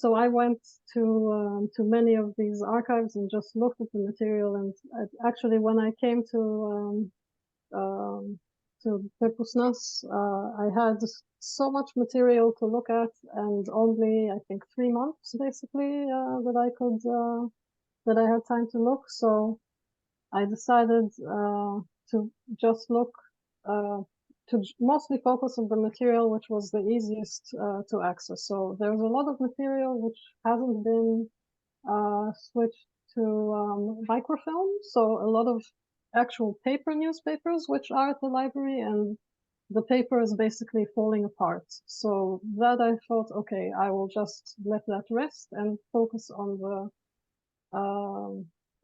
So I went to many of these archives and just looked at the material. And actually, when I came to Pepusnas, I had so much material to look at, and only, I think, 3 months basically that I had time to look. So I decided to just look, to mostly focus on the material which was the easiest to access. So there's a lot of material which hasn't been switched to microfilm. So a lot of actual paper newspapers which are at the library, and the paper is basically falling apart. So that I thought, okay, I will just let that rest and focus on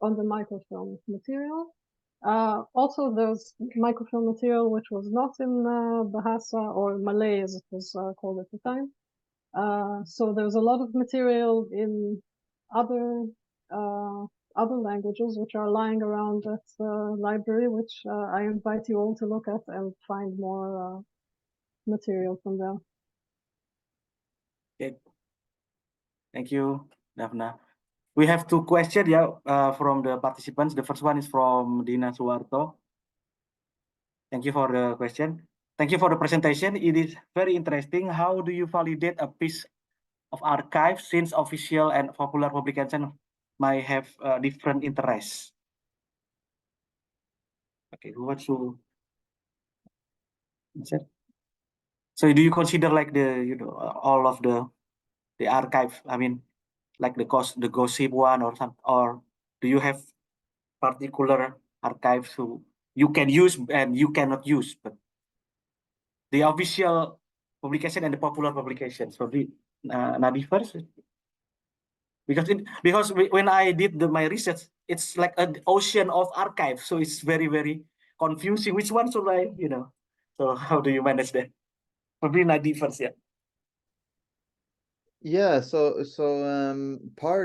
the microfilm material. Also, there's microfilm material which was not in Bahasa, or Malay as it was called at the time. So there's a lot of material in other languages which are lying around at the library, which I invite you all to look at and find more material from there. Okay. Thank you, Dafna. We have 2 questions, from the participants. The first one is from Dina Suwarto. Thank you for the question. Thank you for the presentation. It is very interesting. How do you validate a piece of archive, since official and popular publication might have different interests? Okay, who wants to answer? So do you consider like all of the archive? I mean, like the gossip one or do you have particular archives who you can use and you cannot use, but the official publication and the popular publication? So Nadi first, because when I did my research, it's like an ocean of archives, so it's very, very confusing. Which one should I, So how do you manage that? Probably Nadi first, yeah. Yeah,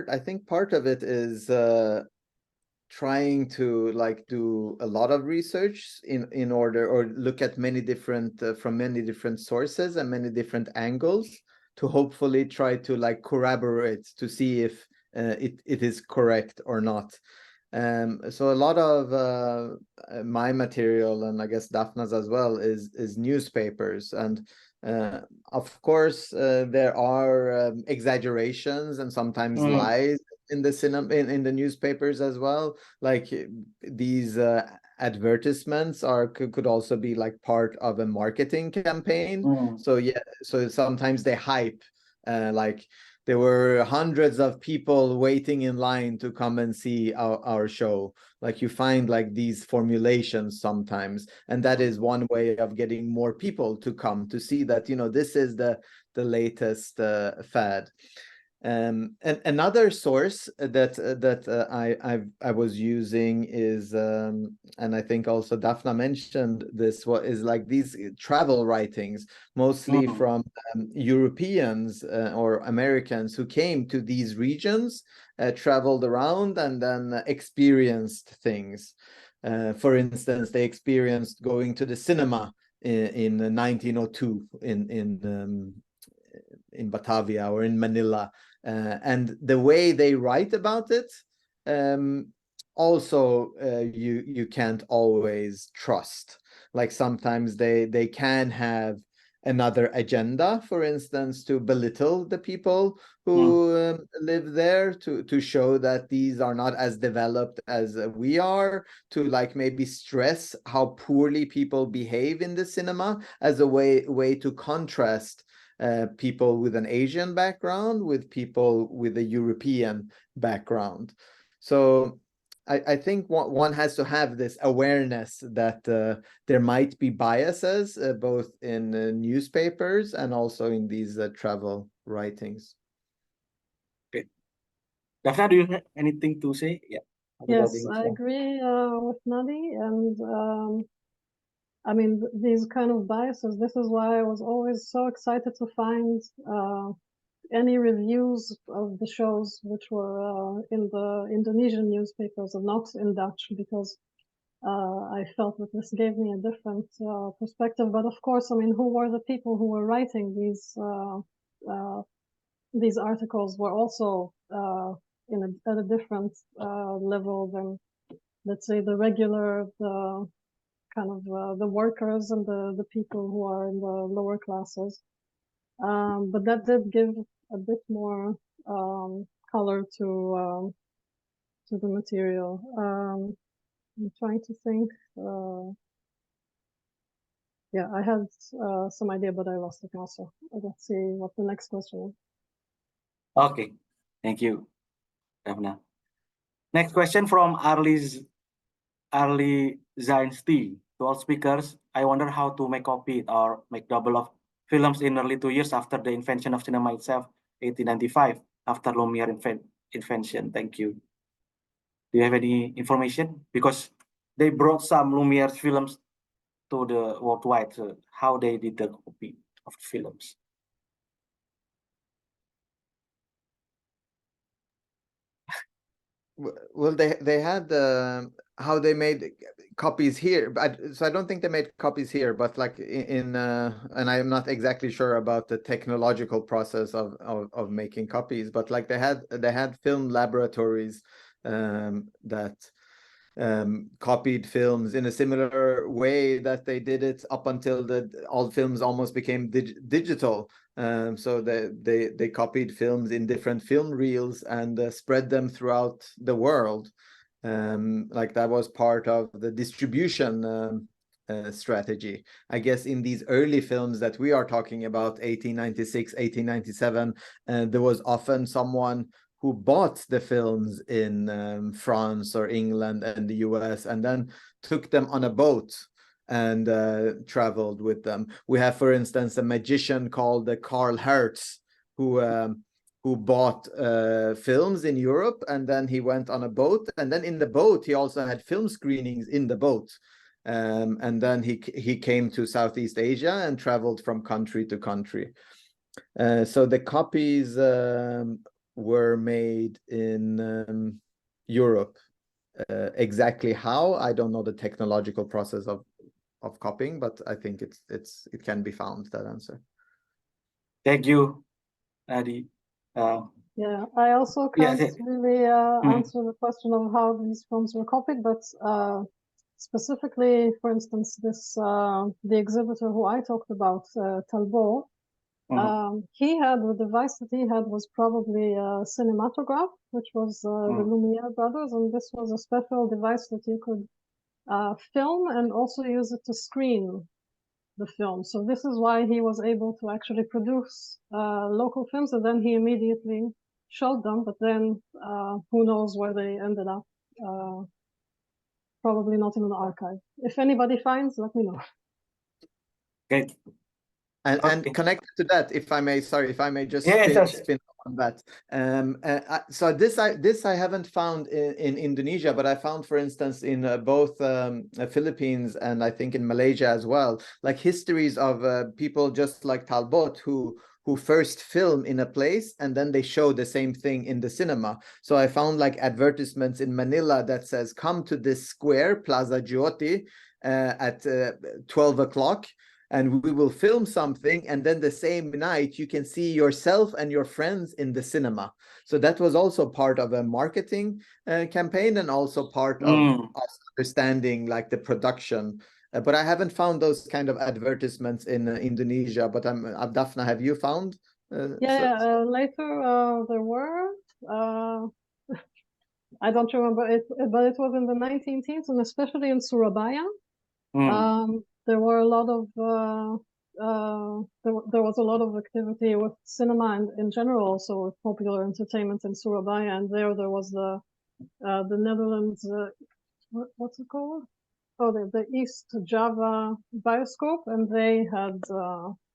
I think part of it is trying to like do a lot of research in order, or look at many different from many different sources and many different angles, to hopefully try to like corroborate to see if it is correct or not. So a lot of my material, and I guess Dafna's as well, is newspapers, and of course there are exaggerations and sometimes lies in the cinema, in the newspapers as well. Like these advertisements could also be like part of a marketing campaign. So yeah, so sometimes they hype like there were hundreds of people waiting in line to come and see our show. Like you find like these formulations sometimes, and that is one way of getting more people to come to see that, this is the latest fad. And another source that I was using is, and I think also Dafna mentioned this, is like these travel writings, mostly from Europeans or Americans who came to these regions, traveled around, and then experienced things. For instance, they experienced going to the cinema in 1902 in Batavia or in Manila. And the way they write about it, also you can't always trust. Like sometimes they can have another agenda, for instance, to belittle the people who live there, to show that these are not as developed as we are, to like maybe stress how poorly people behave in the cinema as a way to contrast people with an Asian background with people with a European background. So I think one has to have this awareness that there might be biases both in newspapers and also in these travel writings. Okay. Dafna, do you have anything to say? Yeah. Yes, I agree with Nadi, and I mean, these kind of biases, this is why I was always so excited to find any reviews of the shows which were in the Indonesian newspapers and not in Dutch, because I felt that this gave me a different perspective. But of course, I mean, who were the people who were writing these articles were also at a different level than, let's say, the regular, the kind of the workers and the people who are in the lower classes. But that did give a bit more color to the material. I'm trying to think. Yeah, I had some idea, but I lost it now. So let's see what the next question is. Okay, thank you, Dafna. Next question from Arlie Zainsti. To all speakers, I wonder how to make copy or make double of films in early 2 years after the invention of cinema itself, 1895, after Lumiere invention. Thank you. Do you have any information? Because they brought some Lumiere films to the worldwide. So how they did the copy of the films? Well, they had how they made copies here, but so I don't think they made copies here, but like in and I am not exactly sure about the technological process of making copies, but like they had film laboratories that copied films in a similar way that they did it up until all films almost became digital. So they copied films in different film reels and spread them throughout the world. Like that was part of the distribution strategy. I guess in these early films that we are talking about, 1896, 1897, there was often someone who bought the films in France or England and the US and then took them on a boat and traveled with them. We have, for instance, a magician called Karl Hertz who bought films in Europe, and then he went on a boat, and then in the boat he also had film screenings in the boat. And then he came to Southeast Asia and traveled from country to country. So the copies were made in Europe. Exactly how, I don't know the technological process of copying, but I think it can be found, that answer. Thank you, Nadi. Yeah, I also can't really answer the question of how these films were copied, but specifically, for instance, this the exhibitor who I talked about, Talbot, he had, the device that he had was probably a cinematograph, which was the Lumiere brothers, and this was a special device that you could film and also use it to screen the film. So this is why he was able to actually produce local films, and then he immediately showed them, but then who knows where they ended up. Probably not in an archive. If anybody finds, let me know. Okay. And connected to that, if I may just spin on that. So this I haven't found in Indonesia, but I found, for instance, in both Philippines and I think in Malaysia as well, like histories of people just like Talbot who first film in a place and then they show the same thing in the cinema. So I found like advertisements in Manila that says, come to this square, Plaza Jyoti, at 12 o'clock. And we will film something, and then the same night you can see yourself and your friends in the cinema. So that was also part of a marketing campaign, and also part of us understanding like the production but I haven't found those kind of advertisements in Indonesia. But Dafna, have you found? Later there were. I don't remember it, but it was in the 19 teens, and especially in Surabaya. There were a lot of there was a lot of activity with cinema and in general also with popular entertainment in Surabaya, and there was the Netherlands what's it called? Oh, the East Java Bioscoop, and they had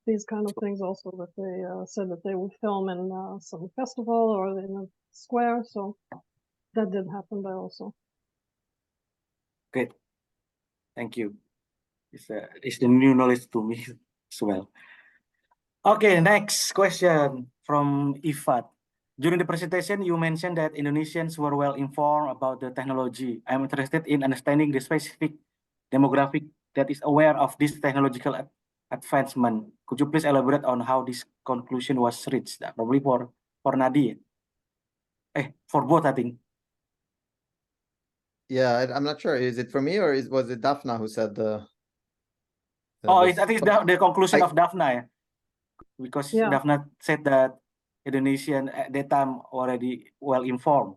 these kind of things also that they said that they would film in some festival or in a square. So that did happen there also. Great, thank you. It's the new knowledge to me as well. Okay, next question from Ifat. During the presentation, you mentioned that Indonesians were well informed about the technology. I'm interested in understanding the specific demographic that is aware of this technological advancement. Could you please elaborate on how this conclusion was reached? Probably for Nadi. For both, I think. Yeah, I'm not sure. Is it for me or was it Dafna who said the? I think it's the conclusion of Dafna, because Dafna said that Indonesian at that time already well informed.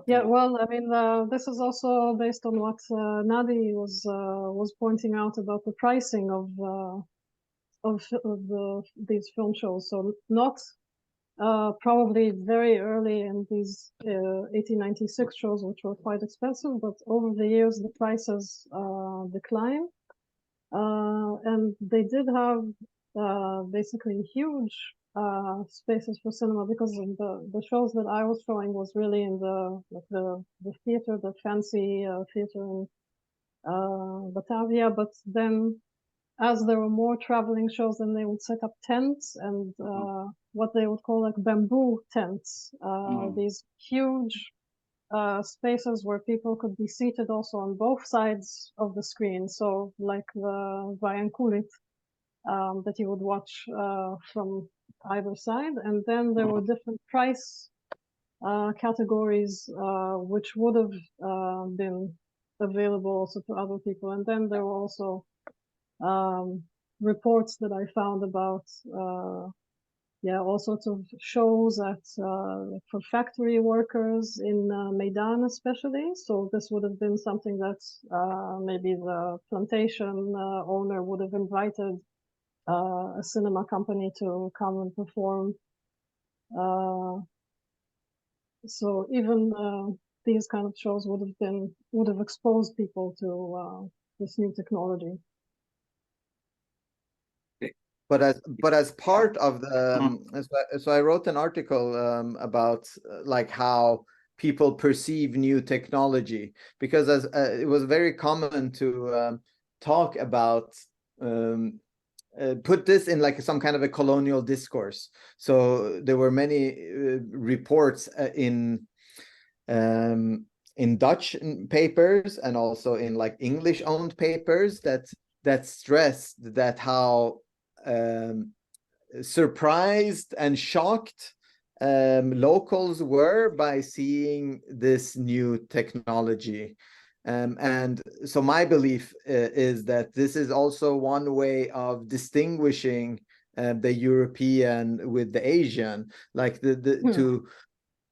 Well, I mean, this is also based on what Nadi was pointing out about the pricing of these film shows. So not probably very early in these 1896 shows, which were quite expensive, but over the years the prices declined. And they did have basically huge spaces for cinema, because the shows that I was showing was really in the theater, the fancy theater in Batavia. But then, as there were more traveling shows, then they would set up tents and what they would call like bamboo tents. These huge spaces where people could be seated also on both sides of the screen. So like the wayang kulit that you would watch from either side. And then there were different price categories which would have been available also to other people. And then there were also reports that I found about all sorts of shows for factory workers in Medan especially. So this would have been something that maybe the plantation owner would have invited a cinema company to come and perform. So even these kind of shows would have exposed people to this new technology. But as part of the so I wrote an article about like how people perceive new technology, because as it was very common to talk about put this in like some kind of a colonial discourse. So there were many reports in Dutch papers and also in like English owned papers that stressed that how surprised and shocked locals were by seeing this new technology. And so my belief is that this is also one way of distinguishing the European with the Asian, like to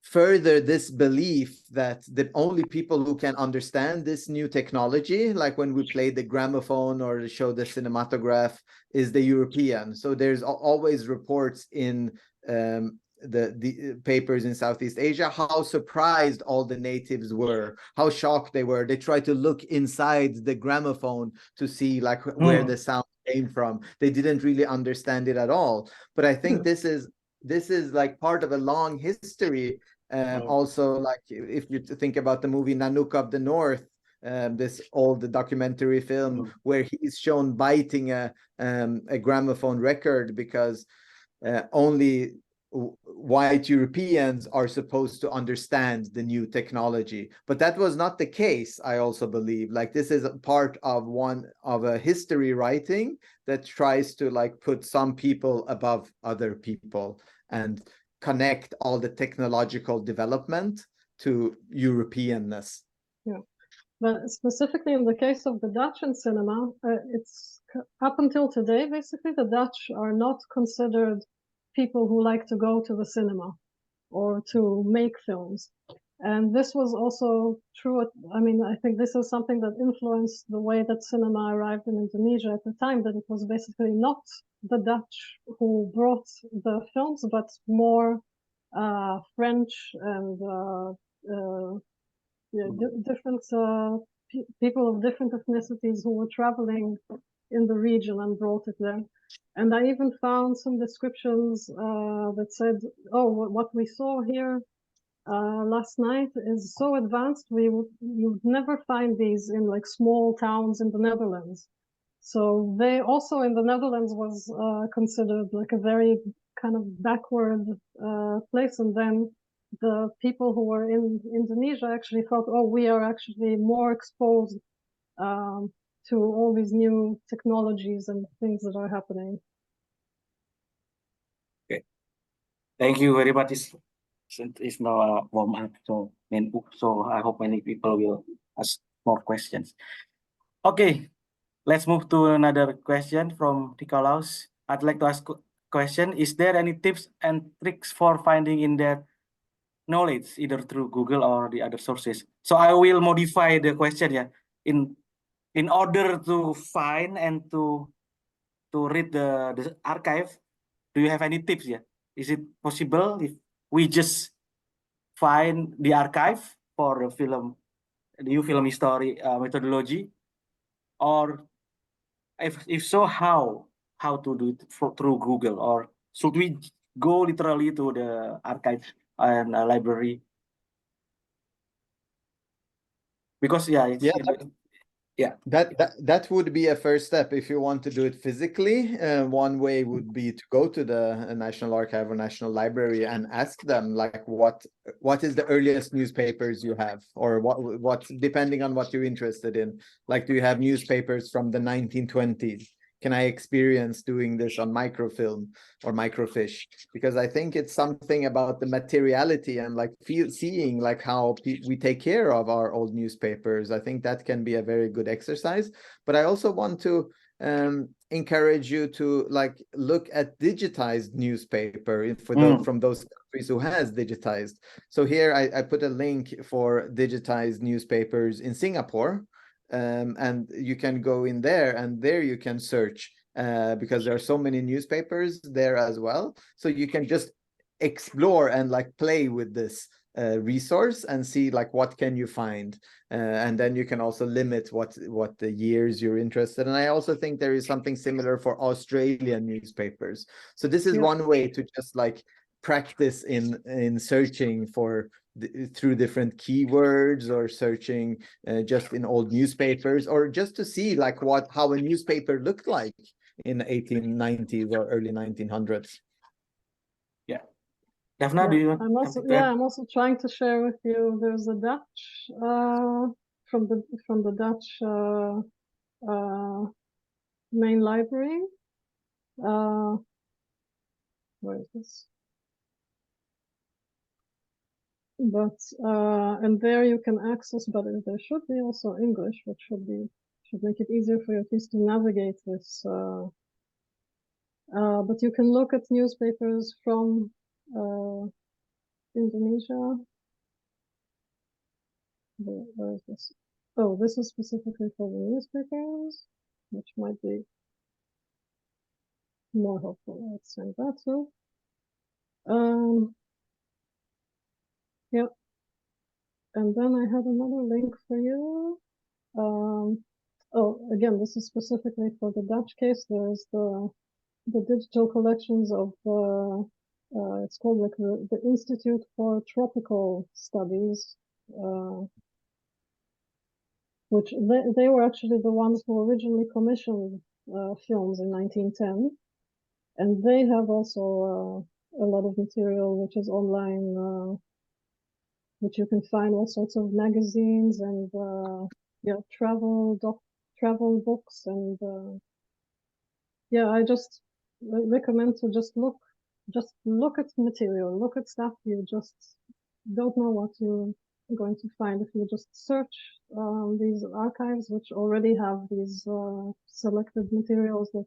further this belief that the only people who can understand this new technology, like when we play the gramophone or show the cinematograph, is the European. So there's always reports in the papers in Southeast Asia how surprised all the natives were, how shocked they were. They tried to look inside the gramophone to see like where the sound came from. They didn't really understand it at all. But I think this is like part of a long history. Also, like if you think about the movie Nanook of the North, this old documentary film where he's shown biting a gramophone record because only white Europeans are supposed to understand the new technology. But that was not the case, I also believe. Like this is a part of a history writing that tries to like put some people above other people and connect all the technological development to Europeanness. Yeah. But specifically in the case of the Dutch in cinema, it's up until today, basically, the Dutch are not considered people who like to go to the cinema or to make films. And this was also true. I mean, I think this is something that influenced the way that cinema arrived in Indonesia at the time, that it was basically not the Dutch who brought the films, but more French and different people of different ethnicities who were traveling in the region and brought it there. And I even found some descriptions that said, "Oh, what we saw here last night is so advanced. You'd never find these in like small towns in the Netherlands." So they also in the Netherlands was considered like a very kind of backward place, and then the people who were in Indonesia actually thought, oh, we are actually more exposed to all these new technologies and things that are happening. Okay, thank you very much. It's now a warm up, so I hope many people will ask more questions. Okay, let's move to another question from Nikolaus. I'd like to ask a question. Is there any tips and tricks for finding in that knowledge, either through Google or the other sources? So I will modify the question, yeah. In order to find and to read the archive, do you have any tips? Yeah, is it possible if we just find the archive for the film, the new film history methodology, or if so, how to do it through Google, or should we go literally to the archive and library? Because that would be a first step if you want to do it physically. One way would be to go to the National Archive or National Library and ask them, like, what is the earliest newspapers you have, or what depending on what you're interested in. Like, do you have newspapers from the 1920s? Can I experience doing this on microfilm or microfiche? Because I think it's something about the materiality and like seeing like how we take care of our old newspapers. I think that can be a very good exercise. But I also want to encourage you to like look at digitized newspaper from those countries who has digitized. So here I put a link for digitized newspapers in Singapore. And you can go in there, and there you can search because there are so many newspapers there as well. So you can just explore and like play with this resource and see like what can you find, and then you can also limit what the years you're interested in. And I also think there is something similar for Australian newspapers. So this is one way to just like practice in searching for through different keywords, or searching just in old newspapers, or just to see like how a newspaper looked like in the 1890s or early 1900s. Yeah, Dafna, do you want? I'm also trying to share with you. There's a Dutch from the Dutch main library. Where is this? But and there you can access, but there should be also English, which should make it easier for you at least to navigate this. But you can look at newspapers from Indonesia. Where is this? Oh, this is specifically for the newspapers, which might be more helpful. Let's send that too. Yeah. And then I had another link for you. Oh, again, this is specifically for the Dutch case. There's the digital collections of it's called like the Institute for Tropical Studies, which they were actually the ones who originally commissioned films in 1910, and they have also a lot of material which is online, which you can find all sorts of magazines and travel books, and I just recommend to just look at material, look at stuff you just don't know what you going to find if you just search these archives, which already have these selected materials that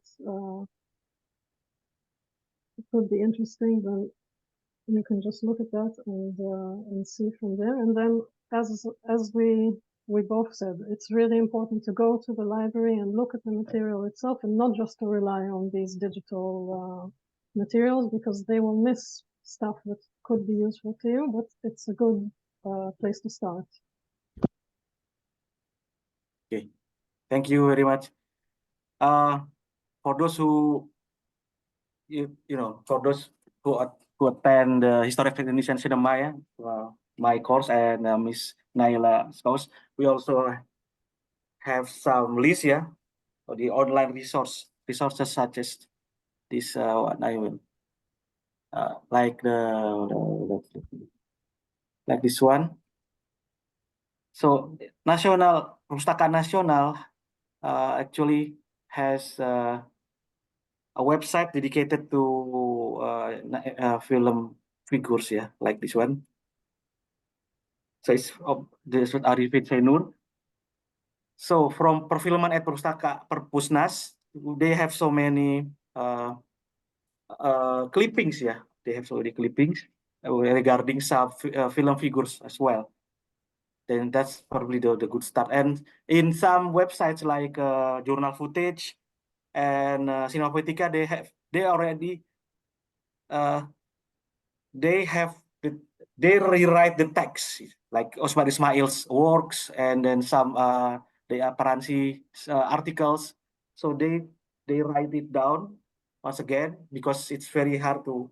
could be interesting, then you can just look at that and see from there. And then, as we both said, it's really important to go to the library and look at the material itself, and not just to rely on these digital materials, because they will miss stuff that could be useful to you. But it's a good place to start. Okay, thank you very much. For those who for those who attend the History of Indonesian Cinema, my course and Miss Naila's course, we also have some list, of the online resources such as this what I will like like this one. So National Pustaka Nasional actually has a website dedicated to film figures, like this one. So it's this with Arifin Senur. So from Perfilman at Pustaka Perpusnas, they have so many clippings, They have so many clippings regarding some film figures as well. Then that's probably the good start. And in some websites like Journal Footage and Cinema Poetica, they rewrite the text like Osman Ismail's works, and then some the Paransi articles. So they write it down once again, because it's very hard to,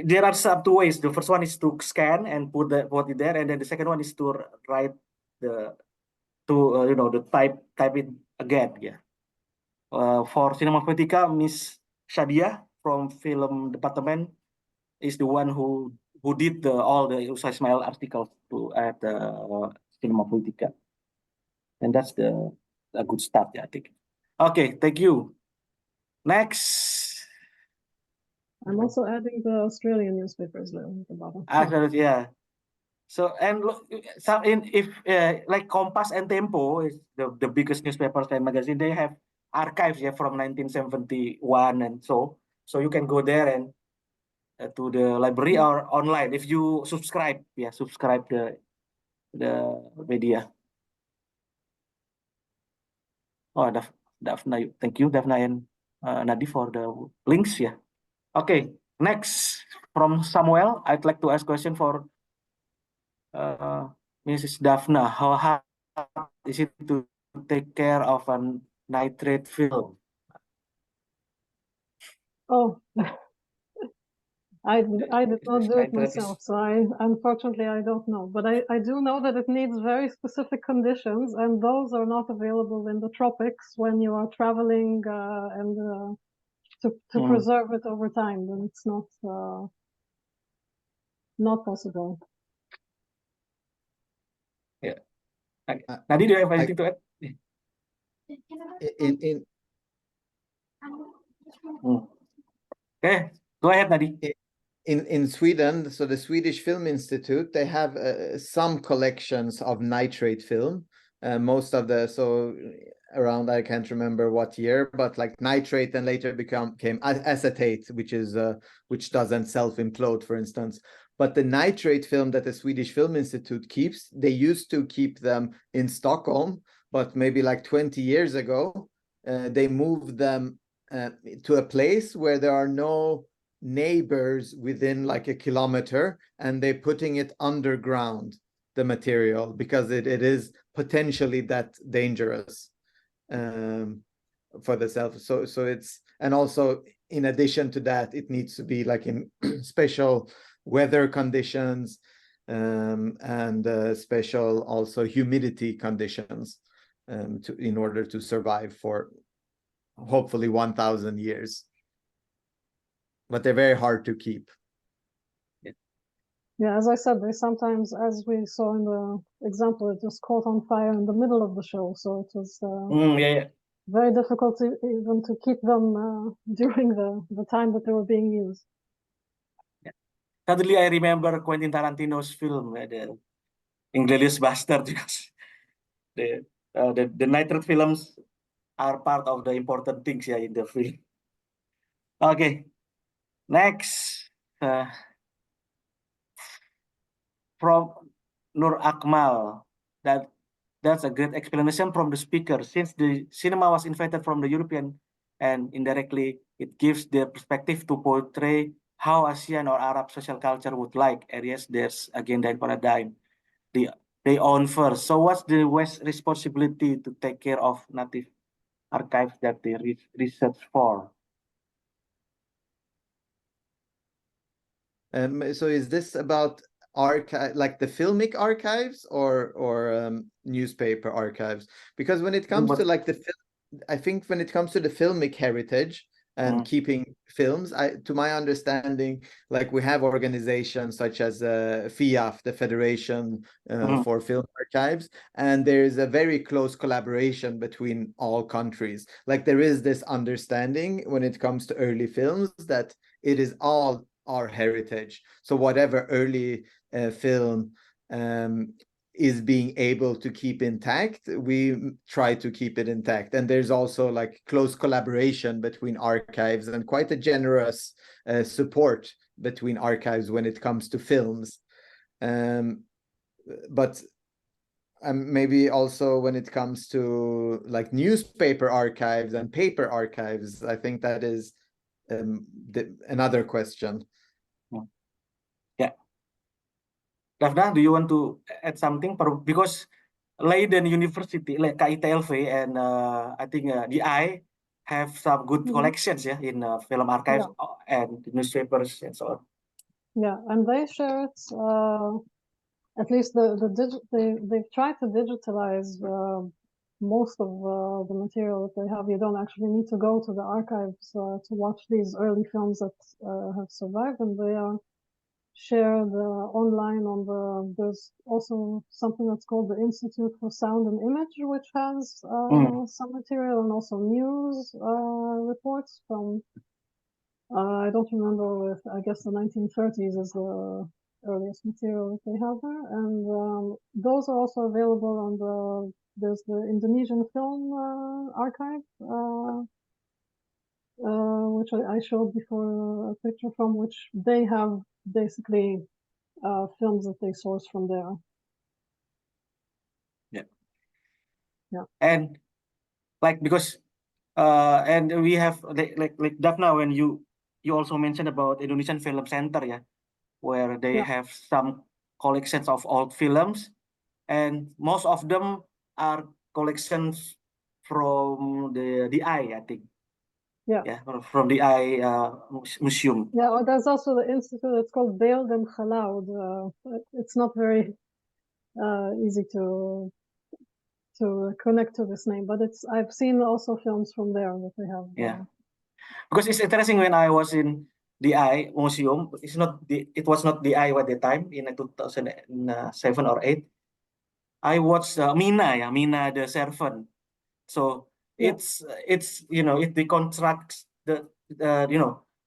there are some two ways. The first one is to scan and put it there, and then the second one is to write the type it again. For Cinema Poetica, Miss Shadia from Film Department is the one who did all the Ustaz Ismail articles at the Cinema Poetica, and that's a good start, I think. Okay, thank you. Next. I'm also adding the Australian newspapers there at the bottom. Yeah. So, and look, if like Kompas and Tempo is the biggest newspapers and magazine, they have archives from 1971, and so you can go there and to the library or online if you subscribe the media. Oh, Dafna, thank you, Dafna and Nadi, for the links. Okay, next from Samuel, I'd like to ask question for Mrs. Dafna. How hard is it to take care of a nitrate film? Oh, I did not do it myself, so unfortunately I don't know. But I do know that it needs very specific conditions, and those are not available in the tropics when you are traveling and to preserve it over time. Then it's not possible. Yeah. Nadi, do you have anything to add? Okay, go ahead, Nadi. In Sweden, so the Swedish Film Institute, they have some collections of nitrate film. Most of around, I can't remember what year, but like nitrate and later became acetate, which doesn't self-implode, for instance. But the nitrate film that the Swedish Film Institute keeps, they used to keep them in Stockholm, but maybe like 20 years ago, they moved them to a place where there are no neighbors within like a kilometer, and they're putting it underground, the material, because it is potentially that dangerous for the self. So it's, and also in addition to that, it needs to be like in special weather conditions and special also humidity conditions in order to survive for hopefully 1,000 years. But they're very hard to keep. Yeah, as I said, they sometimes, as we saw in the example, it just caught on fire in the middle of the show. So it was very difficult even to keep them during the time that they were being used. suddenly I remember Quentin Tarantino's film, the Inglourious Bastard, because the nitrate films are part of the important things in the film. Okay, next from Nur Akmal, that's a great explanation from the speaker. Since the cinema was invented from the European, and indirectly it gives their perspective to portray how Asian or Arab social culture would like areas there's agenda and paradigm they own first. So what's the West responsibility to take care of native archives that they research for? So is this about archive, like the filmic archives, or newspaper archives? Because when it comes to like I think when it comes to the filmic heritage and keeping films, to my understanding, like we have organizations such as FIAF, the Federation for Film Archives, and there is a very close collaboration between all countries. Like there is this understanding when it comes to early films that it is all our heritage. So whatever early film is being able to keep intact, we try to keep it intact. And there's also like close collaboration between archives and quite a generous support between archives when it comes to films. But maybe also when it comes to like newspaper archives and paper archives, I think that is another question. Yeah. Dafna, do you want to add something? Because Leiden University, like KITLV and I think DI have some good collections in film archives and newspapers and so on. Yeah, and they share it. At least they've tried to digitalize most of the material that they have. You don't actually need to go to the archives to watch these early films that have survived, and they are shared online on there's also something that's called the Institute for Sound and Image, which has some material, and also news reports from I don't remember, I guess the 1930s is the earliest material that they have there, and those are also available on there's the Indonesian Film Archive, which I showed before a picture from, which they have basically films that they source from there. Yeah. And like because and we have like Dafna, when you also mentioned about Indonesian Film Center, where they have some collections of old films, and most of them are collections from the DI, I think. Yeah, from the museum. Yeah, there's also the institute. It's called Beeld en Geluid. It's not very easy to connect to this name, but I've seen also films from there that they have. Yeah, because it's interesting. When I was in DI museum, it was not DI at the time in 2007 or 8. I watched Mina the servant. So it's it deconstructs the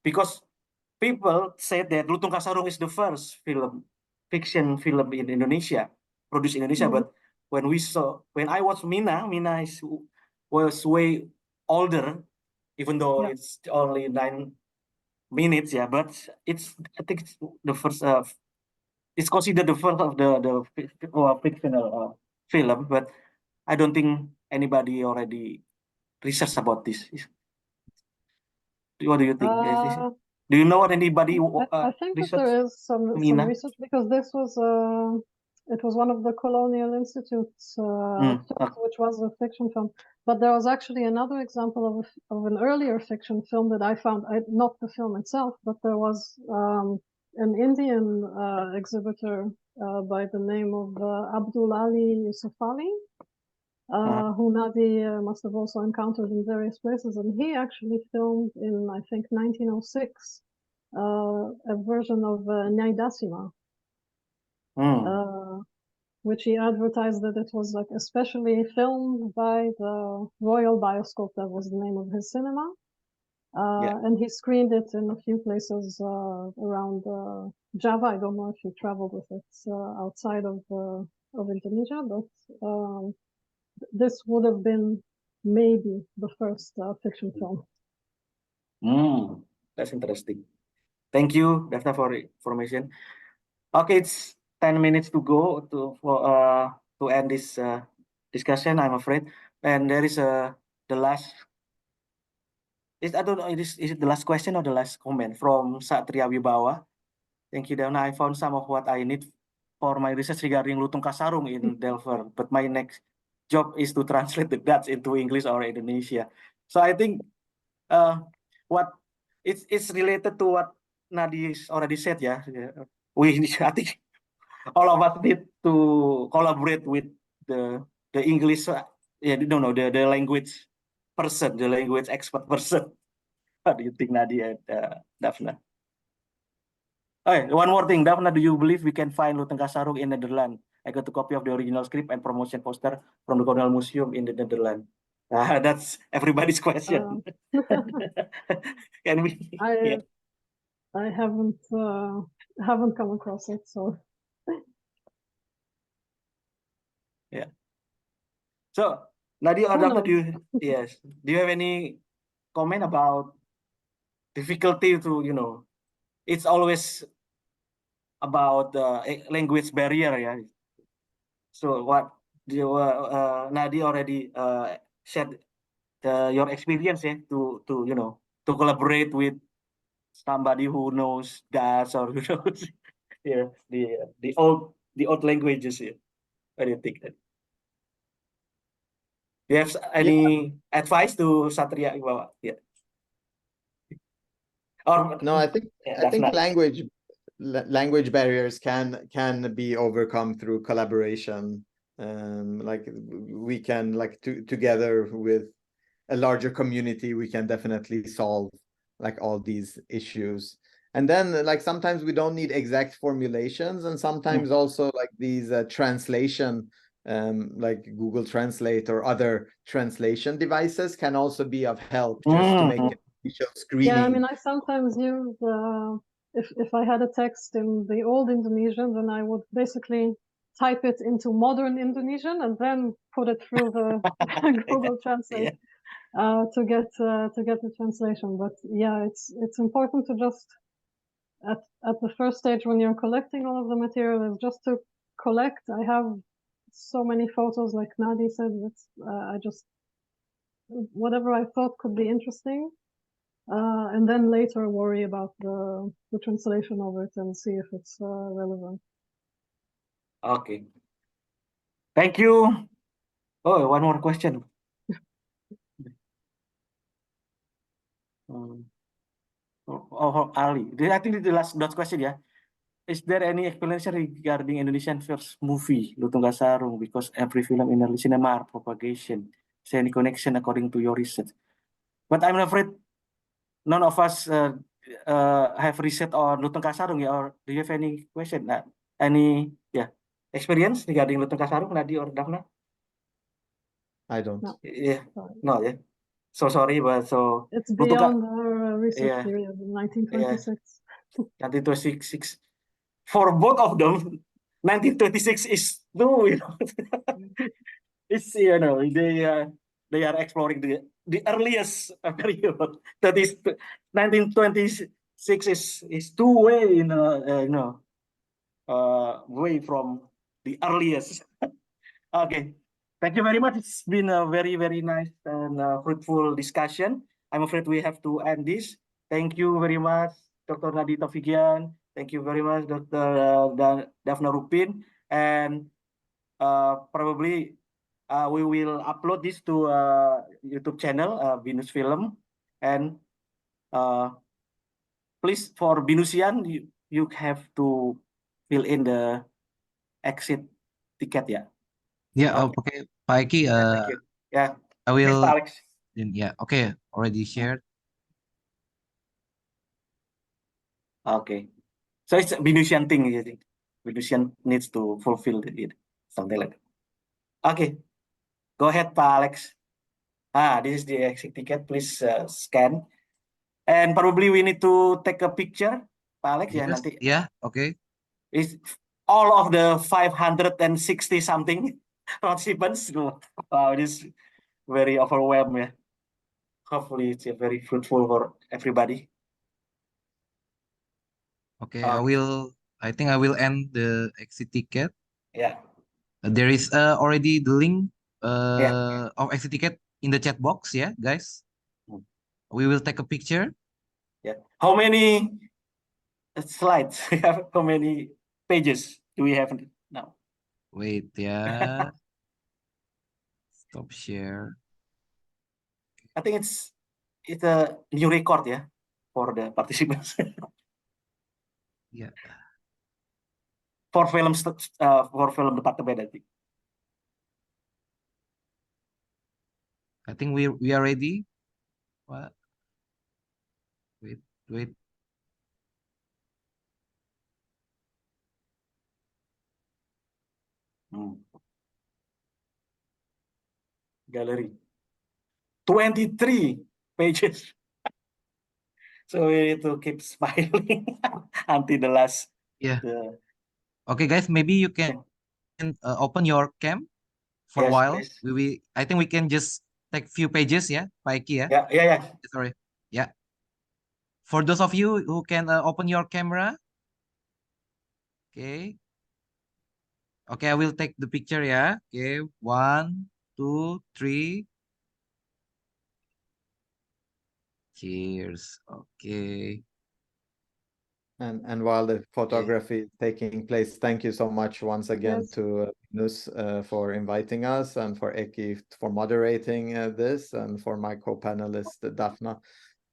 because people said that Lutung Kasarung is the first fiction film in Indonesia, produced in Indonesia. But when I watched Mina was way older, even though it's only 9 minutes. But I think it's the first. It's considered the first of the fictional film, but I don't think anybody already research about this. What do you think? Do you know anybody? I think that there is some research, because this was it was one of the Colonial Institute's films, which was a fiction film. But there was actually another example of an earlier fiction film that I found, not the film itself, but there was an Indian exhibitor by the name of Abdul Ali Yusufali, who Nadi must have also encountered in various places. And he actually filmed in, I think, 1906, a version of Nyaidasima, which he advertised that it was like especially filmed by the Royal Bioscoop. That was the name of his cinema. And he screened it in a few places around Java. I don't know if you traveled with it outside of Indonesia, but this would have been maybe the first fiction film. That's interesting. Thank you, Dafna, for information. Okay, it's 10 minutes to go to end this discussion, I'm afraid. And there is the last. I don't know. Is it the last question or the last comment from Satria Wibawa? Thank you, Dafna. I found some of what I need for my research regarding Lutung Kasarung in Delver, but my next job is to translate the Dutch into English or Indonesia. So I think what it's related to what Nadi already said. Yeah, I think all of us need to collaborate with the English. The language person, the language expert person. What do you think, Nadi and Dafna? Okay, one more thing, Dafna, do you believe we can find Lutung Kasarung in Netherlands? I got a copy of the original script and promotion poster from the Colonial Museum in the Netherlands. That's everybody's question. Can we? I haven't come across it, so. Yeah. So, Nadi or Dafna, do you have any comment about difficulty to, it's always about language barrier, yeah. So what Nadi already said your experience, yeah, to collaborate with somebody who knows Dutch or who knows the old languages. Yeah. What do you think? Do you have any advice to Satria? Yeah. Or No, I think language barriers can be overcome through collaboration. Like we can together with a larger community, we can definitely solve like all these issues. And then like sometimes we don't need exact formulations, and sometimes also like these translation like Google Translate or other translation devices can also be of help just to make initial screening. Yeah, I mean, I sometimes use if I had a text in the old Indonesian, then I would basically type it into modern Indonesian and then put it through the Google Translate to get the translation. But yeah, it's important to just at the first stage when you're collecting all of the material is just to collect. I have so many photos, like Nadi said, I just whatever I thought could be interesting. And then later worry about the translation of it and see if it's relevant. Okay. Thank you. Oh, one more question. Ali. I think the last question, yeah. Is there any explanation regarding Indonesian first movie, Lutung Kasarung? Because every film in early cinema are propagation. Is there any connection according to your research? But I'm afraid none of us have research on Lutung Kasarung, yeah? Or do you have any question? Any experience regarding Lutung Kasarung, Nadi or Dafna? I don't. No. Yeah. No, yeah. So sorry, but so it's beyond our research period, 1926. 1926. For both of them, 1926 is no, it's they are exploring the earliest period. That is 1926 is two way way from the earliest. Okay. Thank you very much. It's been a very, very nice and fruitful discussion. I'm afraid we have to end this. Thank you very much, Dr. Nadi Tofighian. Thank you very much, Dr. Dafna Ruppin. And probably we will upload this to YouTube channel, Binus Film. And please, for Binusian, you have to fill in the exit ticket, yeah. Yeah, okay, Pak Ekky, Thank you. Yeah. I will, Please, Alex. yeah, okay, already shared. Okay. So it's a Binusian thing, I think. Binusian needs to fulfill it, something like that. Okay. Go ahead, Pak Alex. This is the exit ticket. Please scan. And probably we need to take a picture, Pak Alex, ya Yes, nanti. yeah, okay. Is all of the 560 something participants. Wow, it is very overwhelmed, ya. Hopefully it's very fruitful for everybody. Okay, Okay. I think I will end the exit ticket. Yeah. There is already the link Yeah. of exit ticket in the chat box, yeah, guys. Hmm. We will take a picture. Yeah. How many slides? How many pages do we have now? Wait, yeah. Stop share. I think it's a new record, yeah, for the participants. Yeah. for film department, I think. I think we are ready. What? Wait. Gallery. 23 pages. So we need to keep smiling until the last. Yeah. Okay, guys, maybe you can open your cam for a Yes, while. please. I think we can just take few pages, yeah, Pak Ekky, yeah? Yeah. Sorry. Yeah. For those of you who can open your camera. Okay. Okay, I will take the picture, yeah. Okay, 1, 2, 3. Cheers. Okay. And while the photography is taking place, thank you so much once again Yes. to Binus for inviting us, and for Ekky for moderating this, and for my co-panelist Dafna,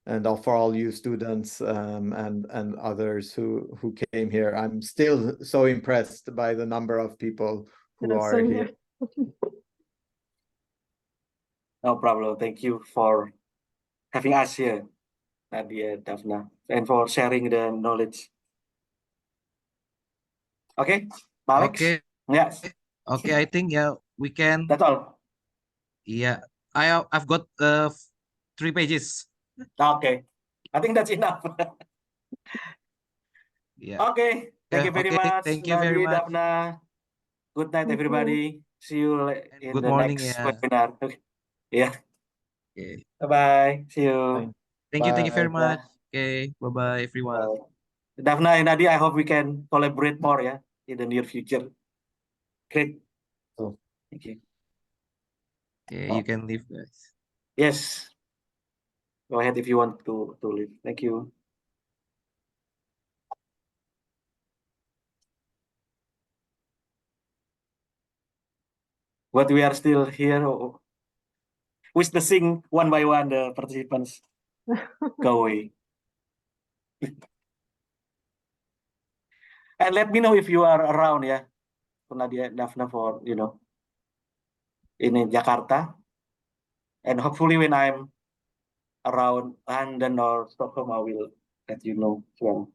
and for all you students and others who came here. I'm still so impressed by the number of people who Yeah, are same here. No problem. Thank you for having us here, Nadia, Dafna, and for sharing the knowledge. Okay, Alex? Okay. Yes. Okay, I think yeah, we can. That's all. Yeah. I've got 3 pages. Okay. I think that's enough. Yeah. Okay. Thank you very Okay, much, thank you very Nadia, much. Dafna. Good night, Thank you. everybody. See you And in good the morning, next yeah. webinar. Okay. Yeah. Okay. Bye-bye. See you. Thank you very Bye. much. Okay, bye-bye everyone. Dafna and Nadia, I hope we can collaborate more, yeah, in the near future. Great. Oh. Thank you. Okay, you can leave, guys. Yes. Go ahead if you want to leave. Thank you. But we are still here witnessing one by one the participants go away. And let me know if you are around, yeah, for Nadia, Dafna, for in Jakarta. And hopefully when I'm around London or Stockholm, I will let you know as well.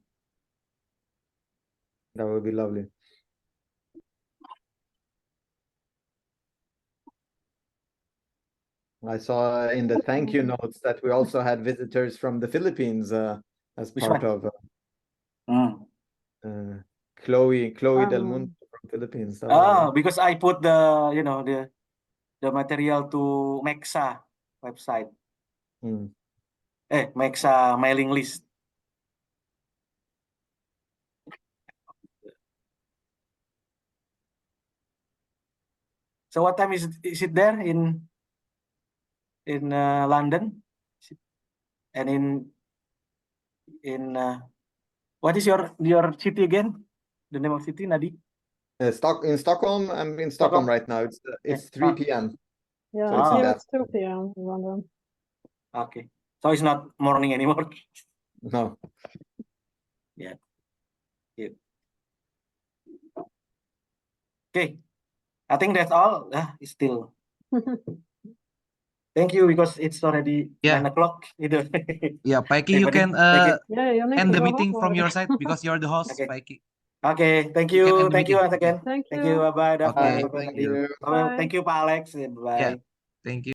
That would be lovely. I saw in the thank you notes that we also had visitors from the Philippines as Which part one? of Chloe Del Mundo from Philippines. Because I put the material to Mexa website. Mexa mailing list. So what time is it there in London? And in what is your city again? The name of city, Nadi? In Stockholm, I'm in Stockholm right now. It's 3 p.m. Yeah, So it's here in it's 2 p.m. in London. Okay. So it's not morning anymore. No. Yeah. Okay. I think that's all. It's still. Thank you, because it's already 9 o'clock. Yeah, Pak Ekky, you can end the meeting from your side because you're the host, Pak Ekky. Okay, thank You can you. end the Thank you meeting. once again. Thank Thank you. you. Bye-bye, Dafna. Okay, Bye-bye, thank Nadi. you. Thank you, Pak Alex. Bye. Yeah, thank you.